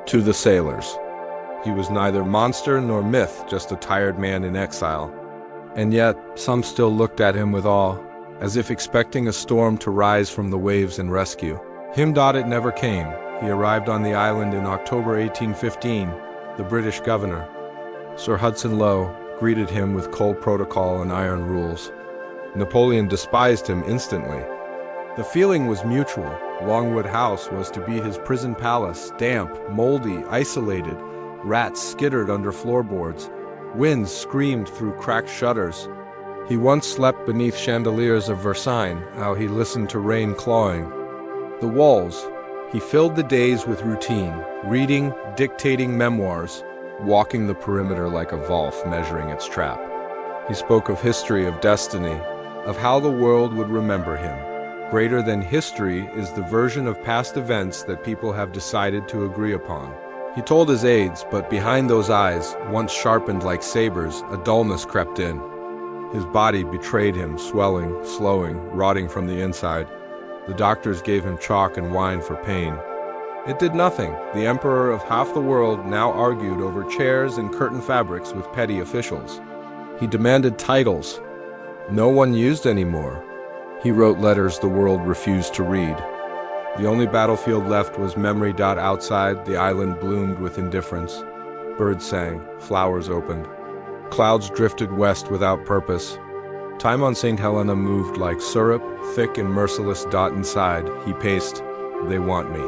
To the sailors. He was neither monster nor myth, just a tired man in exile. And yet, some still looked at him with awe, as if expecting a storm to rise from the waves and rescue. It never came. He arrived on the island in October 1815, the British governor. Sir Hudson Lowe greeted him with cold protocol and iron rules. Napoleon despised him instantly. The feeling was mutual. Longwood House was to be his prison palace, damp, moldy, isolated. Rats skittered under floorboards. Winds screamed through cracked shutters. He once slept beneath chandeliers of Versailles, how he listened to rain clawing. The walls. He filled the days with routine, reading, dictating memoirs, walking the perimeter like a Wolf measuring its trap. He spoke of history, of destiny, of how the world would remember him. Greater than history is the version of past events that people have decided to agree upon. He told his aides, but behind those eyes, once sharpened like sabers, a dullness crept in. His body betrayed him, swelling, slowing, rotting from the inside. The doctors gave him chalk and wine for pain. It did nothing. The emperor of half the world now argued over chairs and curtain fabrics with petty officials. He demanded titles no one used anymore. He wrote letters the world refused to read. The only battlefield left was memory. Outside, the island bloomed with indifference. Birds sang, flowers opened. Clouds drifted west without purpose. Time on St. Helena moved like syrup, thick and merciless. Inside, he paced, "They want me.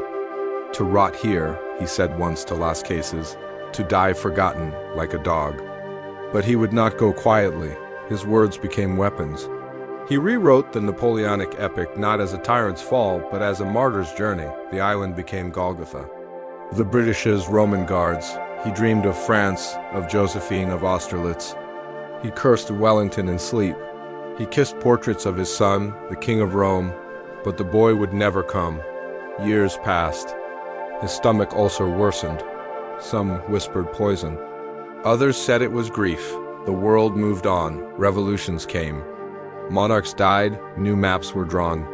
To rot here," he said once to Las Cases, "to die forgotten, like a dog." But he would not go quietly. His words became weapons. He rewrote the Napoleonic epic not as a tyrant's fall, but as a martyr's journey. The island became Golgotha. The British's Roman guards. He dreamed of France, of Josephine, of Austerlitz. He cursed Wellington in sleep. He kissed portraits of his son, the King of Rome, but the boy would never come. Years passed. His stomach ulcer worsened. Some whispered poison. Others said it was grief. The world moved on. Revolutions came. Monarchs died, new maps were drawn.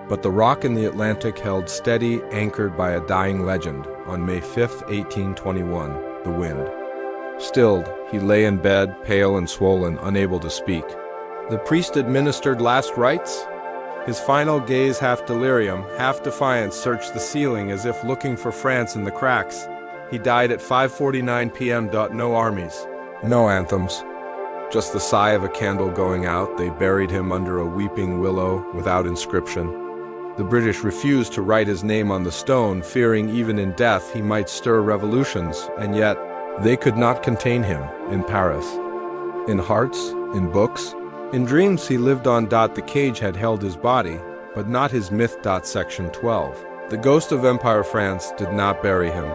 But the rock in the Atlantic held steady, anchored by a dying legend. On May 5, 1821, the wind. Stilled, he lay in bed, pale and swollen, unable to speak. The priest administered last rites. His final gaze, half delirium, half defiance, searched the ceiling as if looking for France in the cracks. He died at 5:49 p.m. No armies, no anthems. Just the sigh of a candle going out. They buried him under a weeping willow without inscription. The British refused to write his name on the stone, fearing even in death he might stir revolutions, and yet they could not contain him in Paris. In hearts, in books, in dreams he lived on. The cage had held his body, but not his myth. Section 12. The ghost of Empire France did not bury him.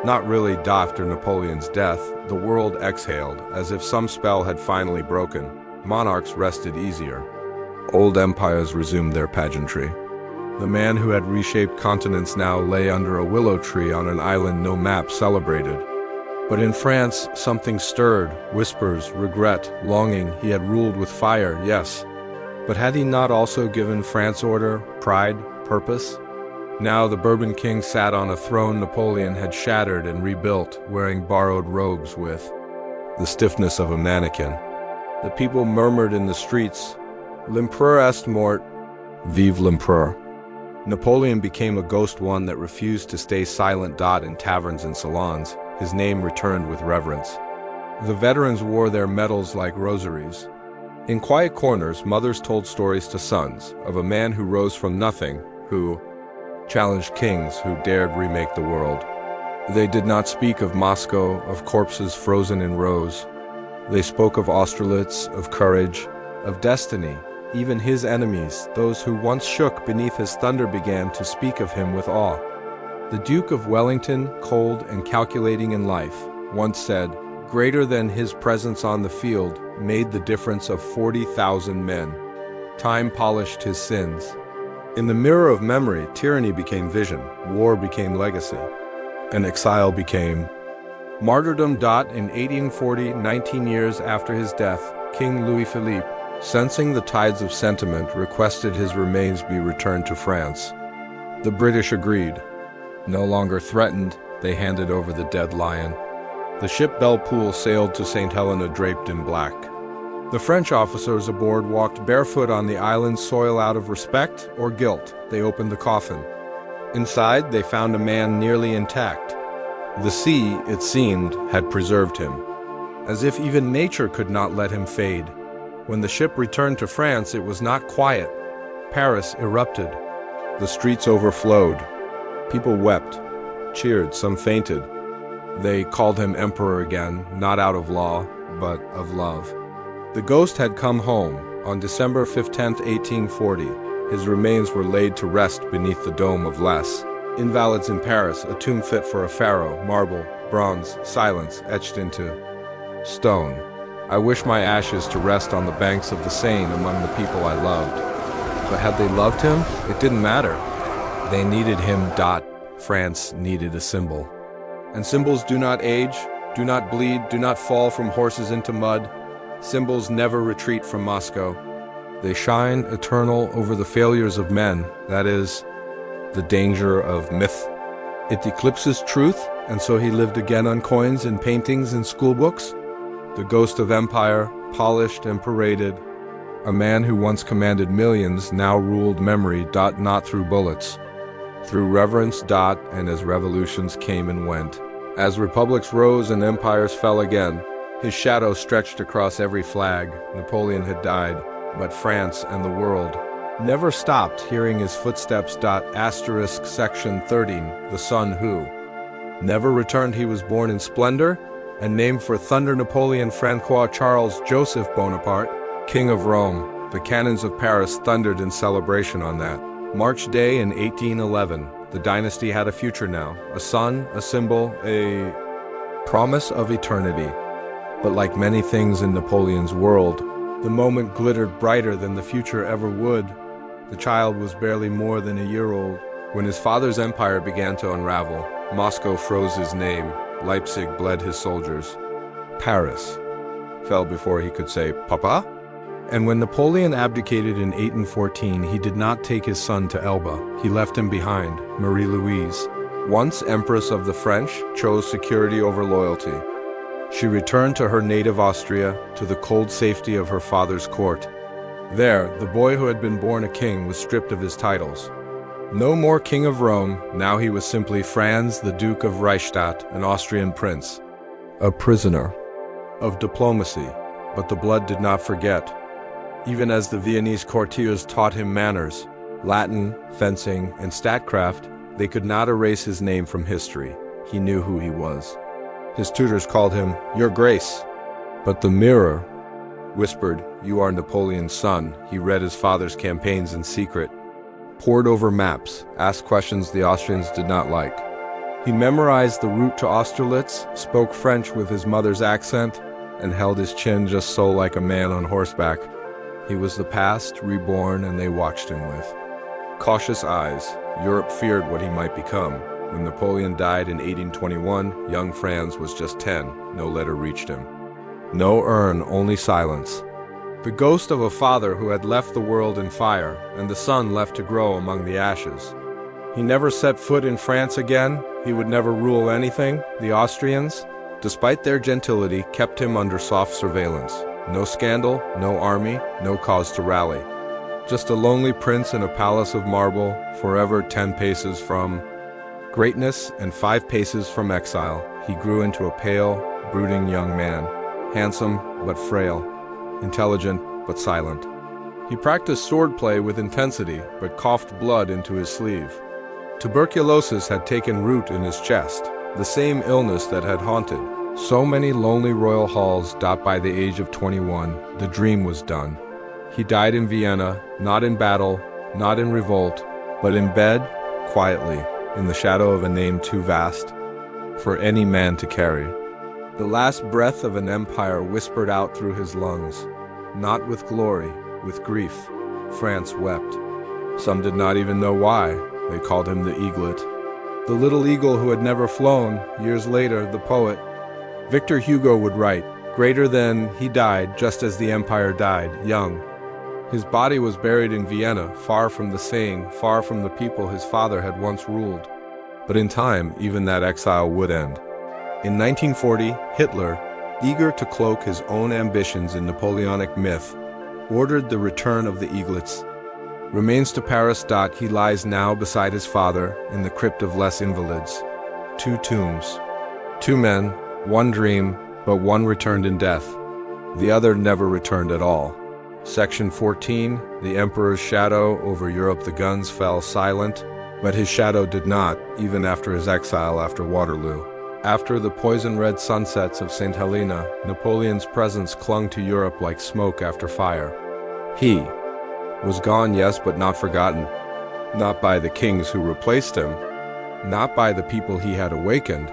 Not really. After Napoleon's death, the world exhaled, as if some spell had finally broken. Monarchs rested easier. Old empires resumed their pageantry. The man who had reshaped continents now lay under a willow tree on an island no map celebrated. But in France, something stirred, whispers, regret, longing. He had ruled with fire, yes. But had he not also given France order, pride, purpose? Now the Bourbon king sat on a throne Napoleon had shattered and rebuilt, wearing borrowed robes with the stiffness of a mannequin. The people murmured in the streets, "L'Empereur est mort, vive l'Empereur." Napoleon became a ghost, one that refused to stay silent. In taverns and salons, his name returned with reverence. The veterans wore their medals like rosaries. In quiet corners, mothers told stories to sons of a man who rose from nothing, who challenged kings, who dared remake the world. They did not speak of Moscow, of corpses frozen in rows. They spoke of Austerlitz, of courage, of destiny. Even his enemies, those who once shook beneath his thunder, began to speak of him with awe. The Duke of Wellington, cold and calculating in life, once said, "Greater than his presence on the field made the difference of 40,000 men." Time polished his sins. In the mirror of memory, tyranny became vision, war became legacy. and exile became martyrdom. In 1840, 19 years after his death, King Louis Philippe, sensing the tides of sentiment, requested his remains be returned to France. The British agreed. No longer threatened, they handed over the dead lion. The ship Belle sailed to St. Helena draped in black. The French officers aboard walked barefoot on the island's soil out of respect or guilt. They opened the coffin. Inside, they found a man nearly intact. The sea, it seemed, had preserved him. As if even nature could not let him fade. When the ship returned to France, it was not quiet. Paris erupted. The streets overflowed. People wept, cheered, some fainted. They called him emperor again, not out of law, but of love. The ghost had come home on December 15, 1840. His remains were laid to rest beneath the dome of Les Invalides in Paris, a tomb fit for a pharaoh, marble, bronze, silence etched into stone. I wish my ashes to rest on the banks of the Seine among the people I loved. But had they loved him, it didn't matter. They needed him. France needed a symbol. And symbols do not age, do not bleed, do not fall from horses into mud. Symbols never retreat from Moscow. They shine eternal over the failures of men, that is, the danger of myth. It eclipses truth, and so he lived again on coins and paintings and schoolbooks. The ghost of empire, polished and paraded. A man who once commanded millions now ruled memory. Not through bullets. Through reverence. And as revolutions came and went. As republics rose and empires fell again, his shadow stretched across every flag. Napoleon had died, but France and the world never stopped hearing his footsteps. Section 13, the son who never returned. He was born in splendor and named for thunder. Napoleon Francois Charles Joseph Bonaparte, King of Rome. The cannons of Paris thundered in celebration on that March day in 1811. The dynasty had a future now, a son, a symbol, a promise of eternity. But like many things in Napoleon's world, the moment glittered brighter than the future ever would. The child was barely more than a year old when his father's empire began to unravel. Moscow froze his name. Leipzig bled his soldiers. Paris fell before he could say, "Papa?" And when Napoleon abdicated in 1814, he did not take his son to Elba. He left him behind. Marie-Louise, once Empress of the French, chose security over loyalty. She returned to her native Austria, to the cold safety of her father's court. There, the boy who had been born a king was stripped of his titles. No more King of Rome, now he was simply Franz, the Duke of Reichstadt, an Austrian prince. A prisoner of diplomacy, but the blood did not forget. Even as the Viennese courtiers taught him manners, Latin, fencing, and statcraft, they could not erase his name from history. He knew who he was. His tutors called him, "Your Grace." But the mirror whispered, "You are Napoleon's son." He read his father's campaigns in secret, pored over maps, asked questions the Austrians did not like. He memorized the route to Austerlitz, spoke French with his mother's accent, and held his chin just so like a man on horseback. He was the past, reborn, and they watched him with cautious eyes. Europe feared what he might become. When Napoleon died in 1821, young Franz was just 10. No letter reached him. No urn, only silence. The ghost of a father who had left the world in fire, and the son left to grow among the ashes. He never set foot in France again. He would never rule anything. The Austrians, despite their gentility, kept him under soft surveillance. No scandal, no army, no cause to rally. Just a lonely prince in a palace of marble, forever 10 paces from greatness and 5 paces from exile. He grew into a pale, brooding young man, handsome but frail, intelligent but silent. He practiced swordplay with intensity, but coughed blood into his sleeve. Tuberculosis had taken root in his chest, the same illness that had haunted so many lonely royal halls. By the age of 21, the dream was done. He died in Vienna, not in battle, not in revolt, but in bed, quietly, in the shadow of a name too vast for any man to carry. The last breath of an empire whispered out through his lungs, not with glory, with grief. France wept. Some did not even know why. They called him the eaglet. The little eagle who had never flown. Years later, the poet Victor Hugo would write, "Greater than he died just as the empire died, young." His body was buried in Vienna, far from the saying, far from the people his father had once ruled. But in time, even that exile would end. In 1940, Hitler, eager to cloak his own ambitions in Napoleonic myth, ordered the return of the eaglets. Remains to Paris. He lies now beside his father in the crypt of Les Invalides. 2 tombs. 2 men, 1 dream, but one returned in death. The other never returned at all. Section 14, the Emperor's shadow over Europe. The guns fell silent, but his shadow did not, even after his exile after Waterloo. After the poison-red sunsets of St. Helena, Napoleon's presence clung to Europe like smoke after fire. He was gone, yes, but not forgotten. Not by the kings who replaced him, not by the people he had awakened,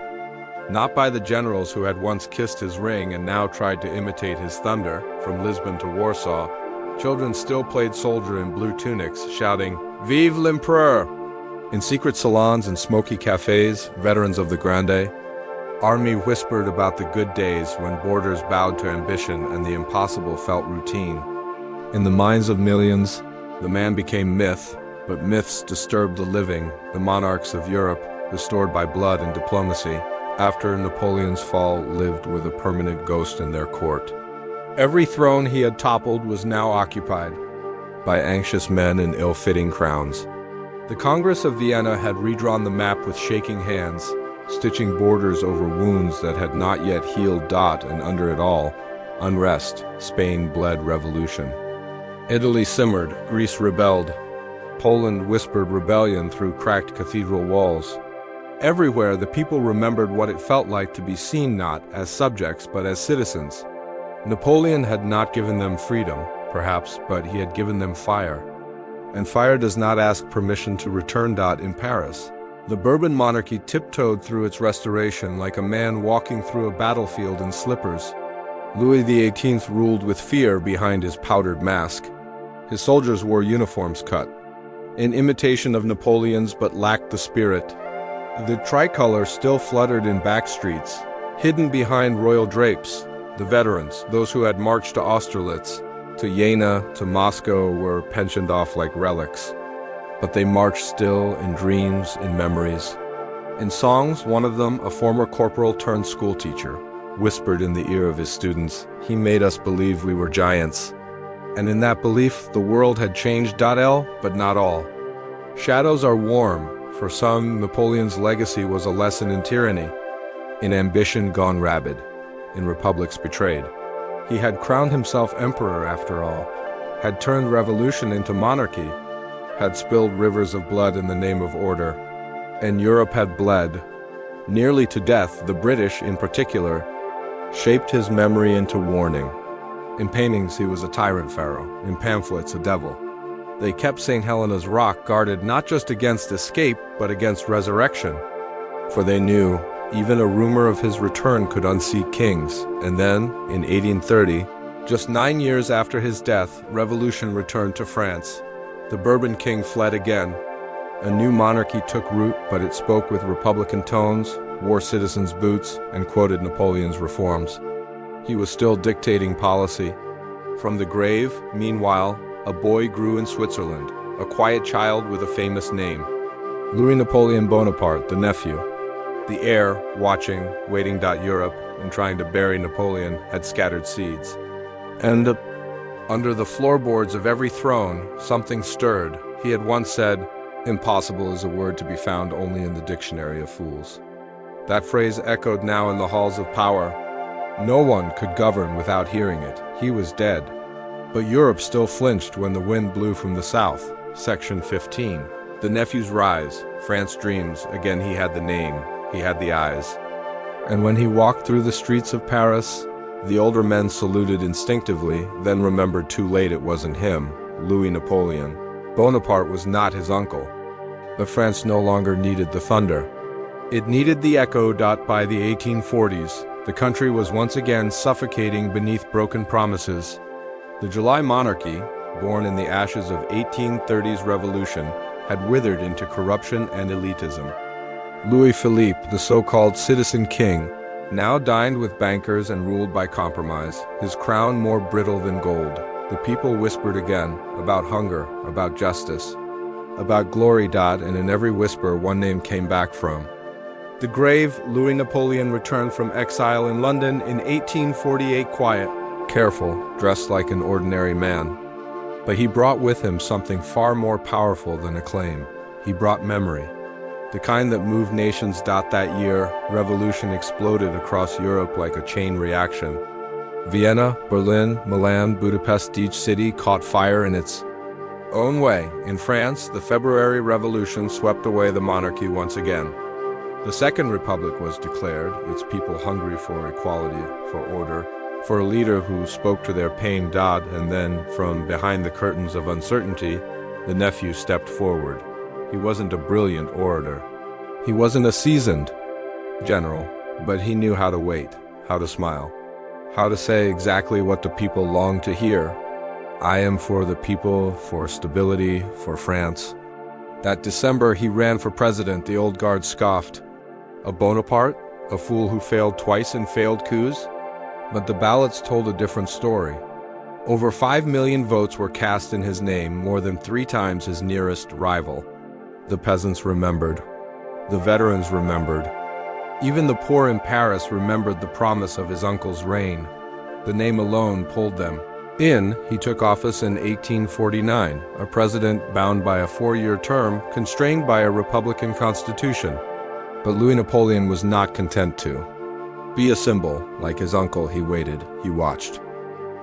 not by the generals who had once kissed his ring and now tried to imitate his thunder. From Lisbon to Warsaw, children still played soldier in blue tunics, shouting, "Vive l'Empereur!" In secret salons and smoky cafes, veterans of the Grande Army whispered about the good days when borders bowed to ambition and the impossible felt routine. In the minds of millions, the man became myth, but myths disturbed the living. The monarchs of Europe, restored by blood and diplomacy, after Napoleon's fall, lived with a permanent ghost in their court. Every throne he had toppled was now occupied by anxious men in ill-fitting crowns. The Congress of Vienna had redrawn the map with shaking hands, stitching borders over wounds that had not yet healed. And under it all, unrest. Spain bled revolution. Italy simmered, Greece rebelled. Poland whispered rebellion through cracked cathedral walls. Everywhere the people remembered what it felt like to be seen not as subjects but as citizens. Napoleon had not given them freedom, perhaps, but he had given them fire. And fire does not ask permission to return. In Paris, the Bourbon monarchy tiptoed through its restoration like a man walking through a battlefield in slippers. Louis XVIII ruled with fear behind his powdered mask. His soldiers wore uniforms cut in imitation of Napoleon's but lacked the spirit. The tricolor still fluttered in back streets, hidden behind royal drapes. The veterans, those who had marched to Austerlitz, to Jena, to Moscow, were pensioned off like relics. But they marched still in dreams, in memories. In songs, one of them, a former corporal turned schoolteacher, whispered in the ear of his students, "He made us believe we were giants." And in that belief, the world had changed. But not all. Shadows are warm. For some, Napoleon's legacy was a lesson in tyranny, in ambition gone rabid, in republics betrayed. He had crowned himself emperor after all, had turned revolution into monarchy, had spilled rivers of blood in the name of order, and Europe had bled, nearly to death. The British, in particular, shaped his memory into warning. In paintings, he was a tyrant pharaoh, in pamphlets, a devil. They kept St. Helena's rock guarded not just against escape, but against resurrection. For they knew even a rumor of his return could unseat kings. And then, in 1830, just 9 years after his death, revolution returned to France. The Bourbon king fled again. A new monarchy took root, but it spoke with republican tones, wore citizens' boots, and quoted Napoleon's reforms. He was still dictating policy. From the grave, meanwhile, a boy grew in Switzerland, a quiet child with a famous name. Louis Napoleon Bonaparte, the nephew. The heir, watching, waiting. Europe, and trying to bury Napoleon, had scattered seeds. And under the floorboards of every throne, something stirred. He had once said, "Impossible is a word to be found only in the dictionary of fools." That phrase echoed now in the halls of power. No one could govern without hearing it. He was dead. But Europe still flinched when the wind blew from the south. Section 15. The nephew's rise. France dreams. Again he had the name. He had the eyes. And when he walked through the streets of Paris, the older men saluted instinctively, then remembered too late it wasn't him, Louis Napoleon. Bonaparte was not his uncle. But France no longer needed the thunder. It needed the echo. By the 1840s, the country was once again suffocating beneath broken promises. The July monarchy, born in the ashes of 1830's revolution, had withered into corruption and elitism. Louis Philippe, the so-called citizen king, now dined with bankers and ruled by compromise, his crown more brittle than gold. The people whispered again about hunger, about justice, about glory. And in every whisper, one name came back from the grave. Louis Napoleon returned from exile in London in 1848, quiet, careful, dressed like an ordinary man. But he brought with him something far more powerful than acclaim. He brought memory, the kind that moved nations. That year, revolution exploded across Europe like a chain reaction. Vienna, Berlin, Milan, Budapest, each city caught fire in its own way. In France, the February Revolution swept away the monarchy once again. The Second Republic was declared, its people hungry for equality, for order, for a leader who spoke to their pain. And then, from behind the curtains of uncertainty, the nephew stepped forward. He wasn't a brilliant orator. He wasn't a seasoned general, but he knew how to wait, how to smile, how to say exactly what the people longed to hear. I am for the people, for stability, for France. That December, he ran for president. The old guard scoffed. A Bonaparte? A fool who failed twice in failed coups? But the ballots told a different story. Over 5 million votes were cast in his name, more than 3 times his nearest rival. The peasants remembered. The veterans remembered. Even the poor in Paris remembered the promise of his uncle's reign. The name alone pulled them in. He took office in 1849, a president bound by a 4-year term, constrained by a republican constitution. But Louis Napoleon was not content to be a symbol. Like his uncle, he waited, he watched.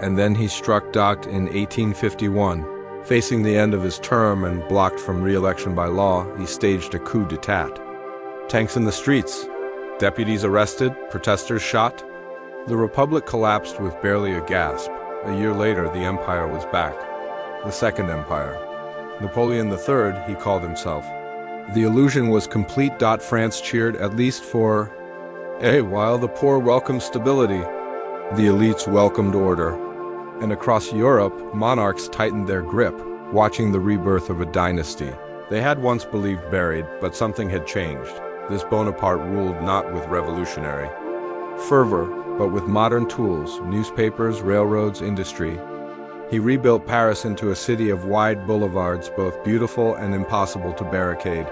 And then he struck. In 1851, facing the end of his term and blocked from re-election by law, he staged a coup d'etat. Tanks in the streets, deputies arrested, protesters shot. The republic collapsed with barely a gasp. A year later, the empire was back. The Second Empire. Napoleon III, he called himself. The illusion was complete. France cheered, at least for while the poor welcomed stability, the elites welcomed order. And across Europe, monarchs tightened their grip, watching the rebirth of a dynasty they had once believed buried, but something had changed. This Bonaparte ruled not with revolutionary fervor, but with modern tools, newspapers, railroads, industry. He rebuilt Paris into a city of wide boulevards, both beautiful and impossible to barricade.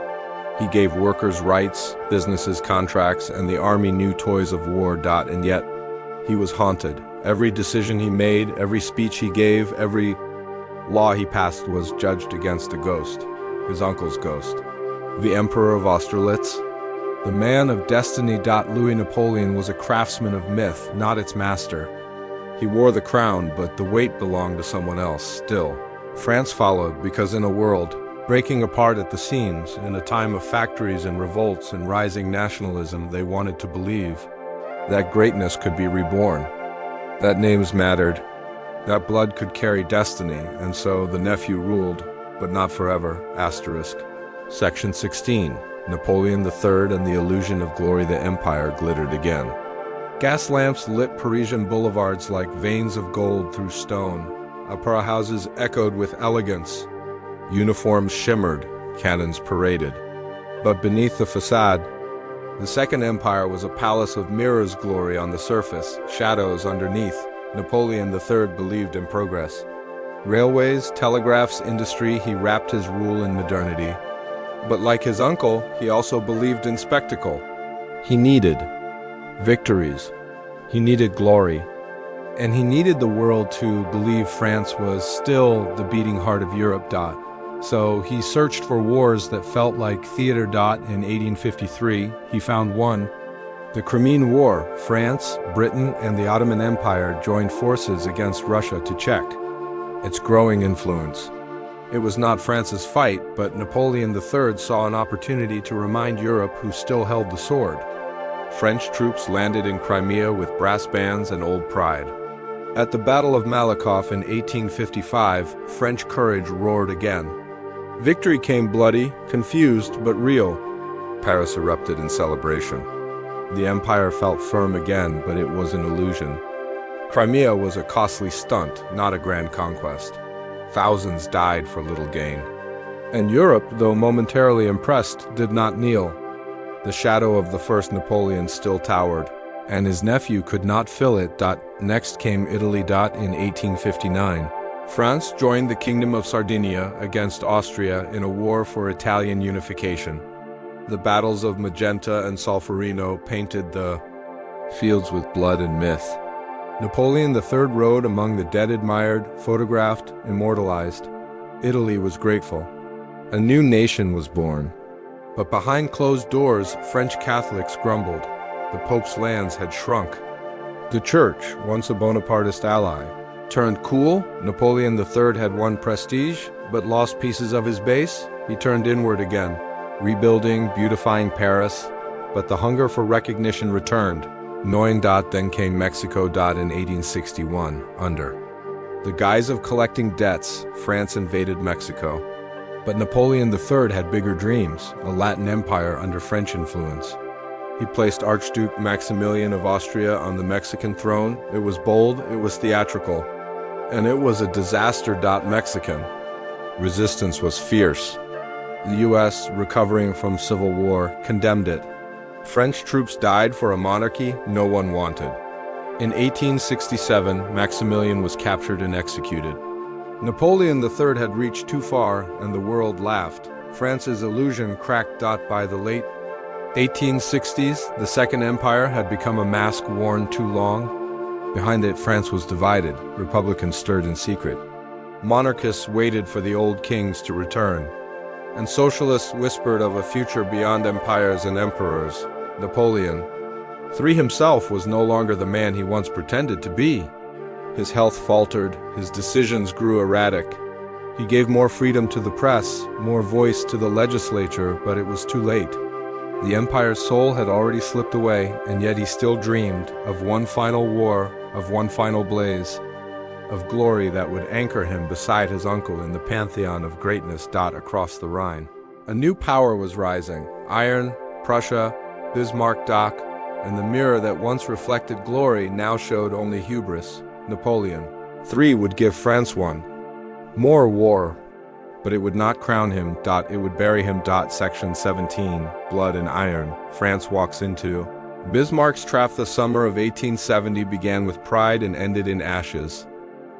He gave workers rights, businesses contracts, and the army new toys of war. And yet, he was haunted. Every decision he made, every speech he gave, every law he passed was judged against a ghost, his uncle's ghost, the Emperor of Austerlitz, the man of destiny. Louis Napoleon was a craftsman of myth, not its master. He wore the crown, but the weight belonged to someone else still. France followed because in a world breaking apart at the seams, in a time of factories and revolts and rising nationalism, they wanted to believe that greatness could be reborn, that names mattered, that blood could carry destiny, and so the nephew ruled, but not forever. Section 16. Napoleon III and the illusion of glory. The empire glittered again. Gas lamps lit Parisian boulevards like veins of gold through stone. Opera houses echoed with elegance. Uniforms shimmered, cannons paraded. But beneath the facade, the Second Empire was a palace of mirrors, glory on the surface, shadows underneath. Napoleon III believed in progress. Railways, telegraphs, industry, he wrapped his rule in modernity. But like his uncle, he also believed in spectacle. He needed victories. He needed glory. And he needed the world to believe France was still the beating heart of Europe. So he searched for wars that felt like theater. In 1853, he found one. The Crimean War. France, Britain, and the Ottoman Empire joined forces against Russia to check its growing influence. It was not France's fight, but Napoleon III saw an opportunity to remind Europe who still held the sword. French troops landed in Crimea with brass bands and old pride. At the Battle of Malakoff in 1855, French courage roared again. Victory came bloody, confused, but real. Paris erupted in celebration. The empire felt firm again, but it was an illusion. Crimea was a costly stunt, not a grand conquest. Thousands died for little gain. And Europe, though momentarily impressed, did not kneel. The shadow of the first Napoleon still towered, and his nephew could not fill it. Next came Italy. In 1859, France joined the Kingdom of Sardinia against Austria in a war for Italian unification. The battles of Magenta and Solferino painted the fields with blood and myth. Napoleon III rode among the dead, admired, photographed, immortalized. Italy was grateful. A new nation was born. But behind closed doors, French Catholics grumbled. The Pope's lands had shrunk. The Church, once a Bonapartist ally, turned cool. Napoleon III had won prestige, but lost pieces of his base. He turned inward again, rebuilding, beautifying Paris. But the hunger for recognition returned. Knowing. Then came Mexico. In 1861, under the guise of collecting debts, France invaded Mexico. But Napoleon III had bigger dreams, a Latin empire under French influence. He placed Archduke Maximilian of Austria on the Mexican throne. It was bold, it was theatrical, and it was a disaster. Mexican resistance was fierce. The U.S., recovering from civil war, condemned it. French troops died for a monarchy no one wanted. In 1867, Maximilian was captured and executed. Napoleon III had reached too far, and the world laughed. France's illusion cracked. By the late 1860s, the Second Empire had become a mask worn too long. Behind it, France was divided. Republicans stirred in secret. Monarchists waited for the old kings to return. And socialists whispered of a future beyond empires and emperors. Napoleon III himself was no longer the man he once pretended to be. His health faltered, his decisions grew erratic. He gave more freedom to the press, more voice to the legislature, but it was too late. The empire's soul had already slipped away, and yet he still dreamed of one final war, of one final blaze, of glory that would anchor him beside his uncle in the pantheon of greatness. Across the Rhine, a new power was rising. Iron, Prussia, Bismarck. And the mirror that once reflected glory now showed only hubris. Napoleon III would give France one more war, but it would not crown him. It would bury him. Section 17, Blood and Iron. France walks into Bismarck's trap. The summer of 1870 began with pride and ended in ashes.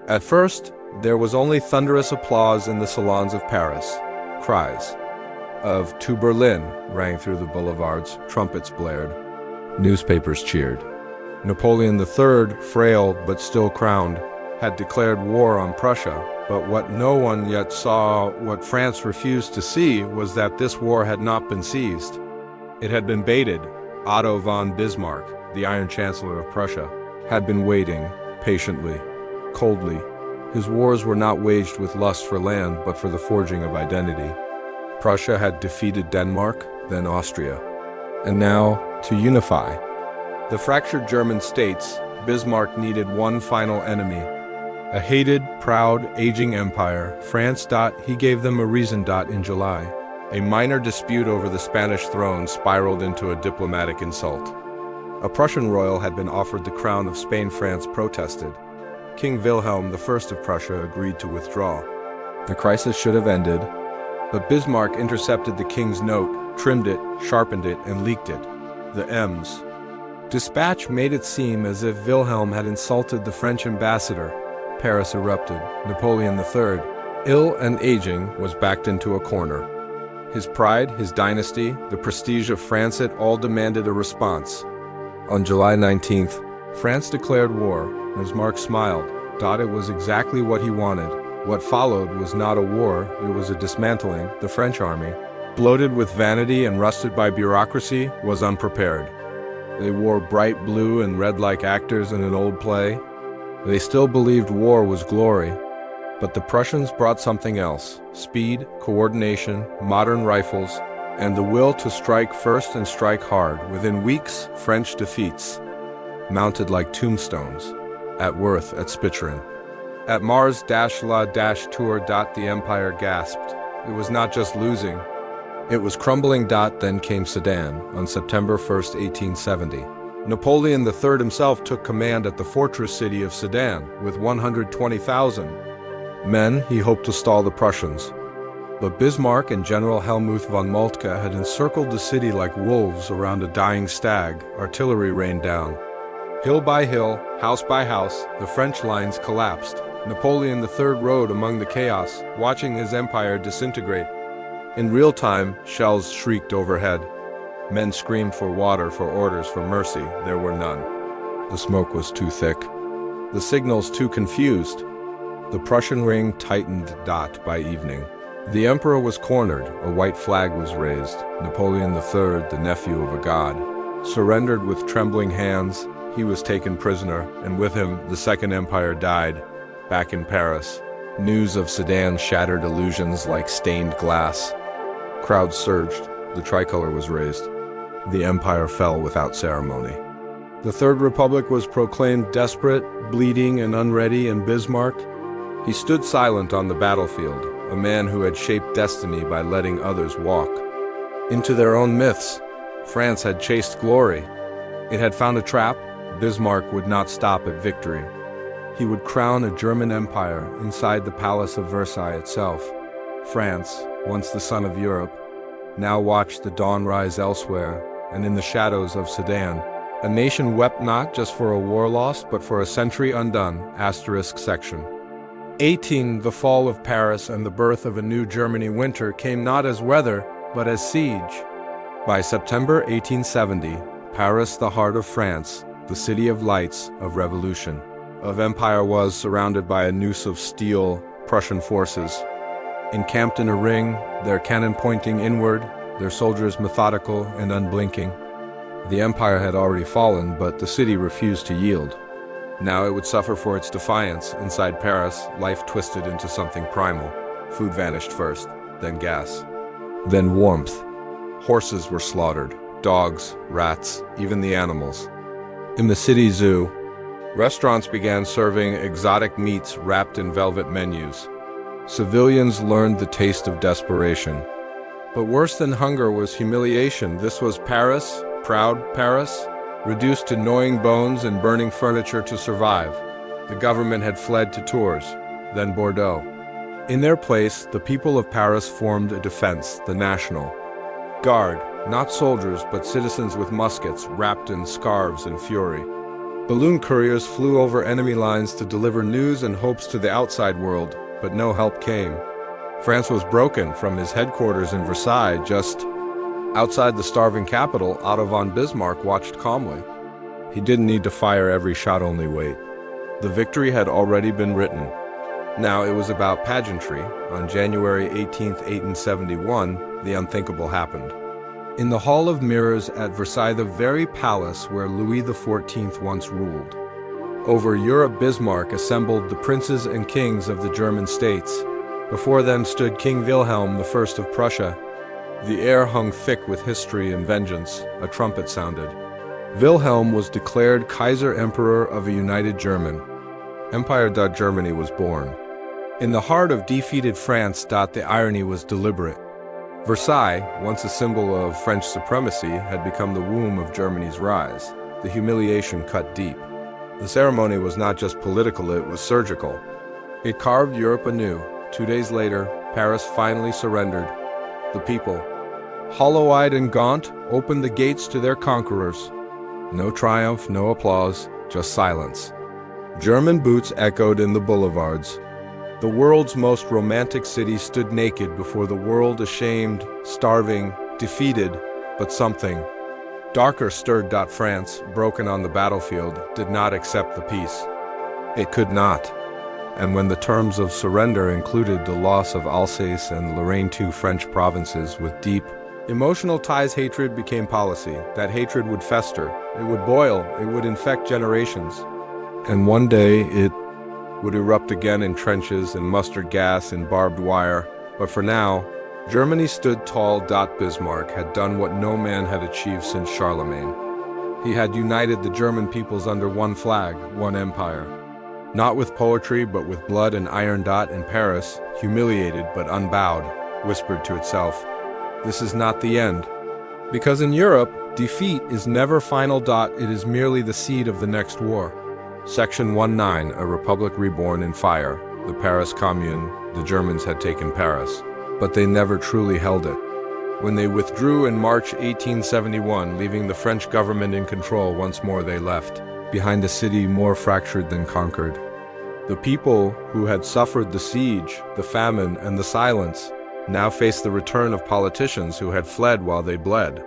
At first, there was only thunderous applause in the salons of Paris. Cries of "To Berlin" rang through the boulevards, trumpets blared, newspapers cheered. Napoleon III, frail but still crowned, had declared war on Prussia, but what no one yet saw, what France refused to see, was that this war had not been seized. It had been baited. Otto von Bismarck, the Iron Chancellor of Prussia, had been waiting, patiently, coldly. His wars were not waged with lust for land, but for the forging of identity. Prussia had defeated Denmark, then Austria. And now, to unify the fractured German states, Bismarck needed one final enemy. A hated, proud, aging empire, France. He gave them a reason. In July, a minor dispute over the Spanish throne spiraled into a diplomatic insult. A Prussian royal had been offered the crown of Spain. France protested. King Wilhelm I of Prussia agreed to withdraw. The crisis should have ended, but Bismarck intercepted the king's note, trimmed it, sharpened it, and leaked it. The M's dispatch made it seem as if Wilhelm had insulted the French ambassador. Paris erupted. Napoleon III, ill and aging, was backed into a corner. His pride, his dynasty, the prestige of France, it all demanded a response. On July 19th, France declared war. Bismarck smiled. It was exactly what he wanted. What followed was not a war, it was a dismantling. The French army, bloated with vanity and rusted by bureaucracy, was unprepared. They wore bright blue and red like actors in an old play. They still believed war was glory. But the Prussians brought something else: speed, coordination, modern rifles, and the will to strike first and strike hard. Within weeks, French defeats mounted like tombstones. At Worth, at Spicheren, at Mars-la-Tour. The empire gasped. It was not just losing, it was crumbling. Then came Sedan on September 1st, 1870. Napoleon III himself took command at the fortress city of Sedan with 120,000 men. He hoped to stall the Prussians. But Bismarck and General Helmuth von Moltke had encircled the city like wolves around a dying stag. Artillery rained down. Hill by hill, house by house, the French lines collapsed. Napoleon III rode among the chaos, watching his empire disintegrate. In real time, shells shrieked overhead. Men screamed for water, for orders, for mercy. There were none. The smoke was too thick. The signals too confused. The Prussian ring tightened by evening. The emperor was cornered. A white flag was raised. Napoleon III, the nephew of a god, surrendered with trembling hands. He was taken prisoner, and with him the Second Empire died. Back in Paris, news of Sedan shattered illusions like stained glass. Crowds surged. The tricolor was raised. The empire fell without ceremony. The Third Republic was proclaimed desperate, bleeding, and unready, and Bismarck, he stood silent on the battlefield, a man who had shaped destiny by letting others walk into their own myths. France had chased glory. It had found a trap. Bismarck would not stop at victory. He would crown a German empire inside the Palace of Versailles itself. France, once the sun of Europe, now watched the dawn rise elsewhere, and in the shadows of Sedan, a nation wept not just for a war lost, but for a century undone. Section 18. The fall of Paris and the birth of a new Germany winter came not as weather, but as siege. By September 1870, Paris, the heart of France, the city of lights, of revolution, of empire, was surrounded by a noose of steel. Prussian forces, encamped in a ring, their cannon pointing inward, their soldiers methodical and unblinking. The empire had already fallen, but the city refused to yield. Now it would suffer for its defiance. Inside Paris, life twisted into something primal. Food vanished first, then gas, then warmth. Horses were slaughtered, dogs, rats, even the animals. In the city zoo, restaurants began serving exotic meats wrapped in velvet menus. Civilians learned the taste of desperation. But worse than hunger was humiliation. This was Paris, proud Paris, reduced to gnawing bones and burning furniture to survive. The government had fled to Tours, then Bordeaux. In their place, the people of Paris formed a defense, the National Guard, not soldiers, but citizens with muskets, wrapped in scarves and fury. Balloon couriers flew over enemy lines to deliver news and hopes to the outside world, but no help came. France was broken. From his headquarters in Versailles, just outside the starving capital, Otto von Bismarck watched calmly. He didn't need to fire every shot, only wait. The victory had already been written. Now it was about pageantry. On January 18th, 1871, the unthinkable happened. In the Hall of Mirrors at Versailles, the very palace where Louis XIV once ruled, over Europe, Bismarck assembled the princes and kings of the German states. Before them stood King Wilhelm I of Prussia. The air hung thick with history and vengeance. A trumpet sounded. Wilhelm was declared Kaiser Emperor of a united German. Empire. Germany was born. In the heart of defeated France. The irony was deliberate. Versailles, once a symbol of French supremacy, had become the womb of Germany's rise. The humiliation cut deep. The ceremony was not just political, it was surgical. It carved Europe anew. 2 days later, Paris finally surrendered. The people, hollow-eyed and gaunt, opened the gates to their conquerors. No triumph, no applause, just silence. German boots echoed in the boulevards. The world's most romantic city stood naked before the world, ashamed, starving, defeated, but something darker stirred. France, broken on the battlefield, did not accept the peace. It could not. And when the terms of surrender included the loss of Alsace and Lorraine, 2 French provinces with deep emotional ties, hatred became policy. That hatred would fester, it would boil, it would infect generations. And one day it would erupt again in trenches, in mustard gas, in barbed wire. But for now, Germany stood tall. Bismarck had done what no man had achieved since Charlemagne. He had united the German peoples under one flag, one empire. Not with poetry, but with blood and iron. In Paris, humiliated but unbowed, whispered to itself, "This is not the end." Because in Europe, defeat is never final. It is merely the seed of the next war. Section 19, a republic reborn in fire. The Paris Commune, the Germans had taken Paris. but they never truly held it. When they withdrew in March 1871, leaving the French government in control, once more they left behind a city more fractured than conquered. The people who had suffered the siege, the famine, and the silence now faced the return of politicians who had fled while they bled.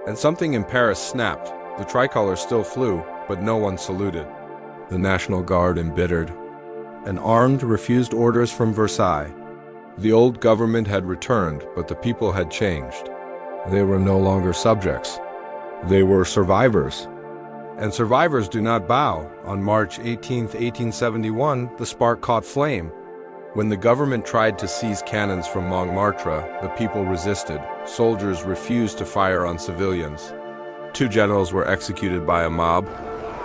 And something in Paris snapped. The tricolor still flew, but no one saluted. The National Guard embittered. And armed refused orders from Versailles. The old government had returned, but the people had changed. They were no longer subjects. They were survivors. And survivors do not bow. On March 18, 1871, the spark caught flame. When the government tried to seize cannons from Montmartre, the people resisted. Soldiers refused to fire on civilians. 2 generals were executed by a mob.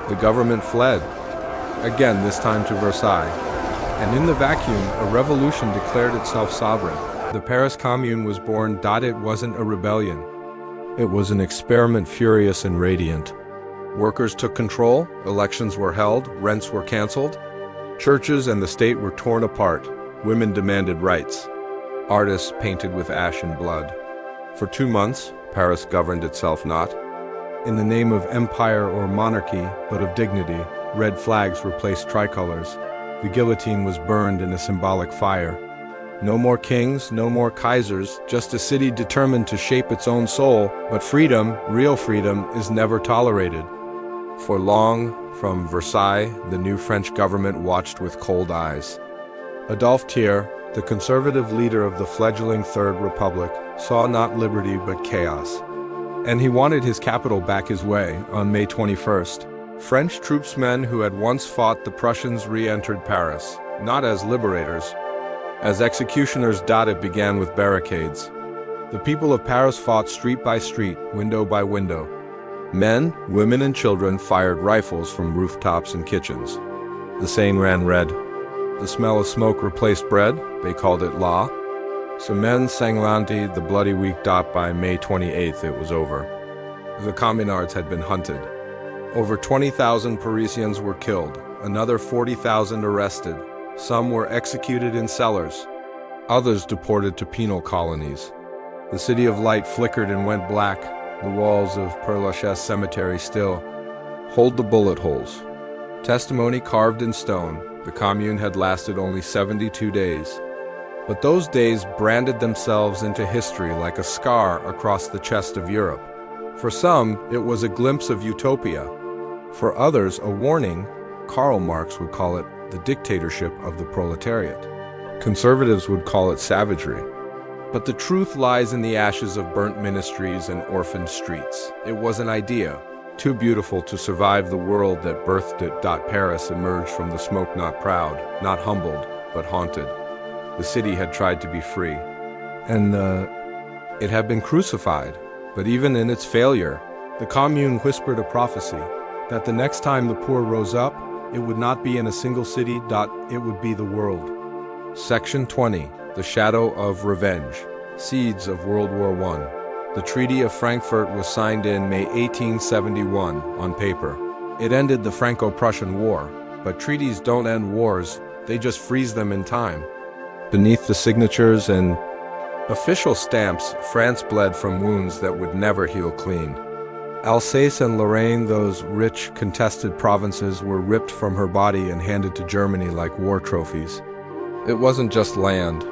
The government fled, again this time to Versailles. And in the vacuum, a revolution declared itself sovereign. The Paris Commune was born. It wasn't a rebellion. It was an experiment, furious and radiant. Workers took control, elections were held, rents were canceled. Churches and the state were torn apart. Women demanded rights. Artists painted with ash and blood. For 2 months, Paris governed itself not in the name of empire or monarchy, but of dignity. Red flags replaced tricolors. The guillotine was burned in a symbolic fire. No more kings, no more Kaisers, just a city determined to shape its own soul. But freedom, real freedom, is never tolerated. For long, from Versailles, the new French government watched with cold eyes. Adolphe Thiers, the conservative leader of the fledgling Third Republic, saw not liberty but chaos. And he wanted his capital back his way. On May 21st, French troopsmen who had once fought the Prussians re-entered Paris, not as liberators, as executioners. It began with barricades. The people of Paris fought street by street, window by window. Men, women, and children fired rifles from rooftops and kitchens. The Seine ran red. The smell of smoke replaced bread. They called it law. Semaine sanglante, the bloody week. By May 28th, it was over. The communards had been hunted. Over 20,000 Parisians were killed, another 40,000 arrested. Some were executed in cellars, others deported to penal colonies. The city of light flickered and went black. The walls of Père Lachaise cemetery still hold the bullet holes. Testimony carved in stone. The Commune had lasted only 72 days. But those days branded themselves into history like a scar across the chest of Europe. For some, it was a glimpse of utopia. For others, a warning. Karl Marx would call it the dictatorship of the proletariat. Conservatives would call it savagery. But the truth lies in the ashes of burnt ministries and orphaned streets. It was an idea, too beautiful to survive the world that birthed it. Paris emerged from the smoke not proud, not humbled, but haunted. The city had tried to be free, and it had been crucified. But even in its failure, the Commune whispered a prophecy that the next time the poor rose up, it would not be in a single city. It would be the world. Section 20. The Shadow of Revenge. Seeds of World War I. The Treaty of Frankfurt was signed in May 1871 on paper. It ended the Franco-Prussian War, but treaties don't end wars, they just freeze them in time. Beneath the signatures and official stamps, France bled from wounds that would never heal clean. Alsace and Lorraine, those rich, contested provinces, were ripped from her body and handed to Germany like war trophies. It wasn't just land.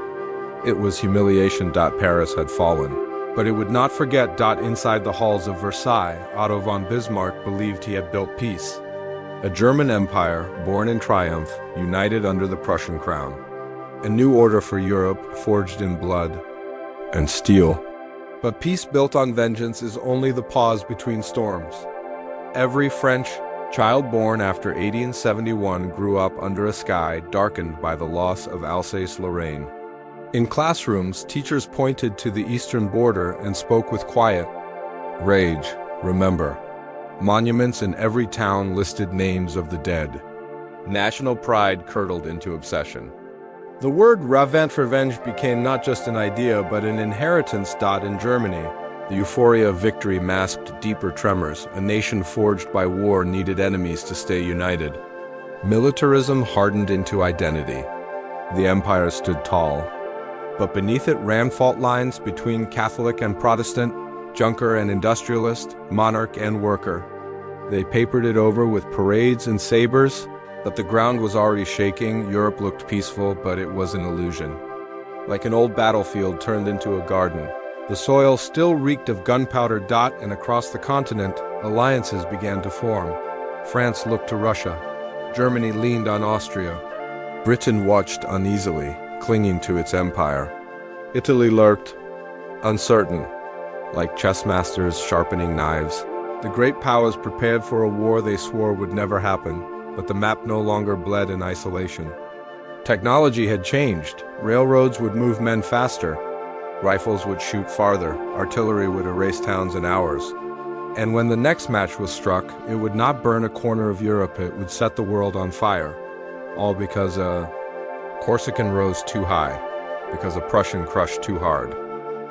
It was humiliation. Paris had fallen. But it would not forget. Inside the halls of Versailles, Otto von Bismarck believed he had built peace. A German empire, born in triumph, united under the Prussian crown. A new order for Europe, forged in blood and steel. But peace built on vengeance is only the pause between storms. Every French child born after 1871 grew up under a sky darkened by the loss of Alsace-Lorraine. In classrooms, teachers pointed to the eastern border and spoke with quiet rage. Remember. Monuments in every town listed names of the dead. National pride curdled into obsession. The word revenge became not just an idea, but an inheritance. In Germany, the euphoria of victory masked deeper tremors. A nation forged by war needed enemies to stay united. Militarism hardened into identity. The empire stood tall. But beneath it ran fault lines between Catholic and Protestant, junker and industrialist, monarch and worker. They papered it over with parades and sabers, but the ground was already shaking. Europe looked peaceful, but it was an illusion. Like an old battlefield turned into a garden. The soil still reeked of gunpowder. And across the continent, alliances began to form. France looked to Russia. Germany leaned on Austria. Britain watched uneasily, clinging to its empire. Italy lurked, uncertain, like chess masters sharpening knives. The great powers prepared for a war they swore would never happen, but the map no longer bled in isolation. Technology had changed. Railroads would move men faster. Rifles would shoot farther. Artillery would erase towns in hours. And when the next match was struck, it would not burn a corner of Europe, it would set the world on fire. All because a Corsican rose too high, because a Prussian crushed too hard,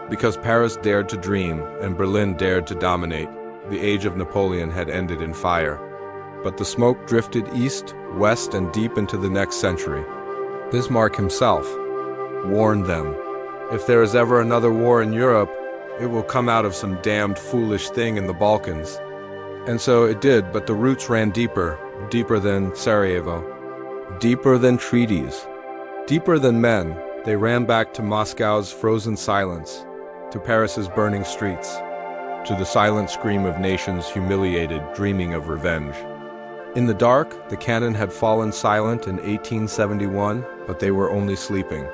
because Paris dared to dream and Berlin dared to dominate. The age of Napoleon had ended in fire. But the smoke drifted east, west, and deep into the next century. Bismarck himself warned them, if there is ever another war in Europe, it will come out of some damned foolish thing in the Balkans. And so it did, but the roots ran deeper, deeper than Sarajevo, deeper than treaties, deeper than men. They ran back to Moscow's frozen silence, to Paris's burning streets, to the silent scream of nations humiliated, dreaming of revenge. In the dark, the cannon had fallen silent in 1871, but they were only sleeping.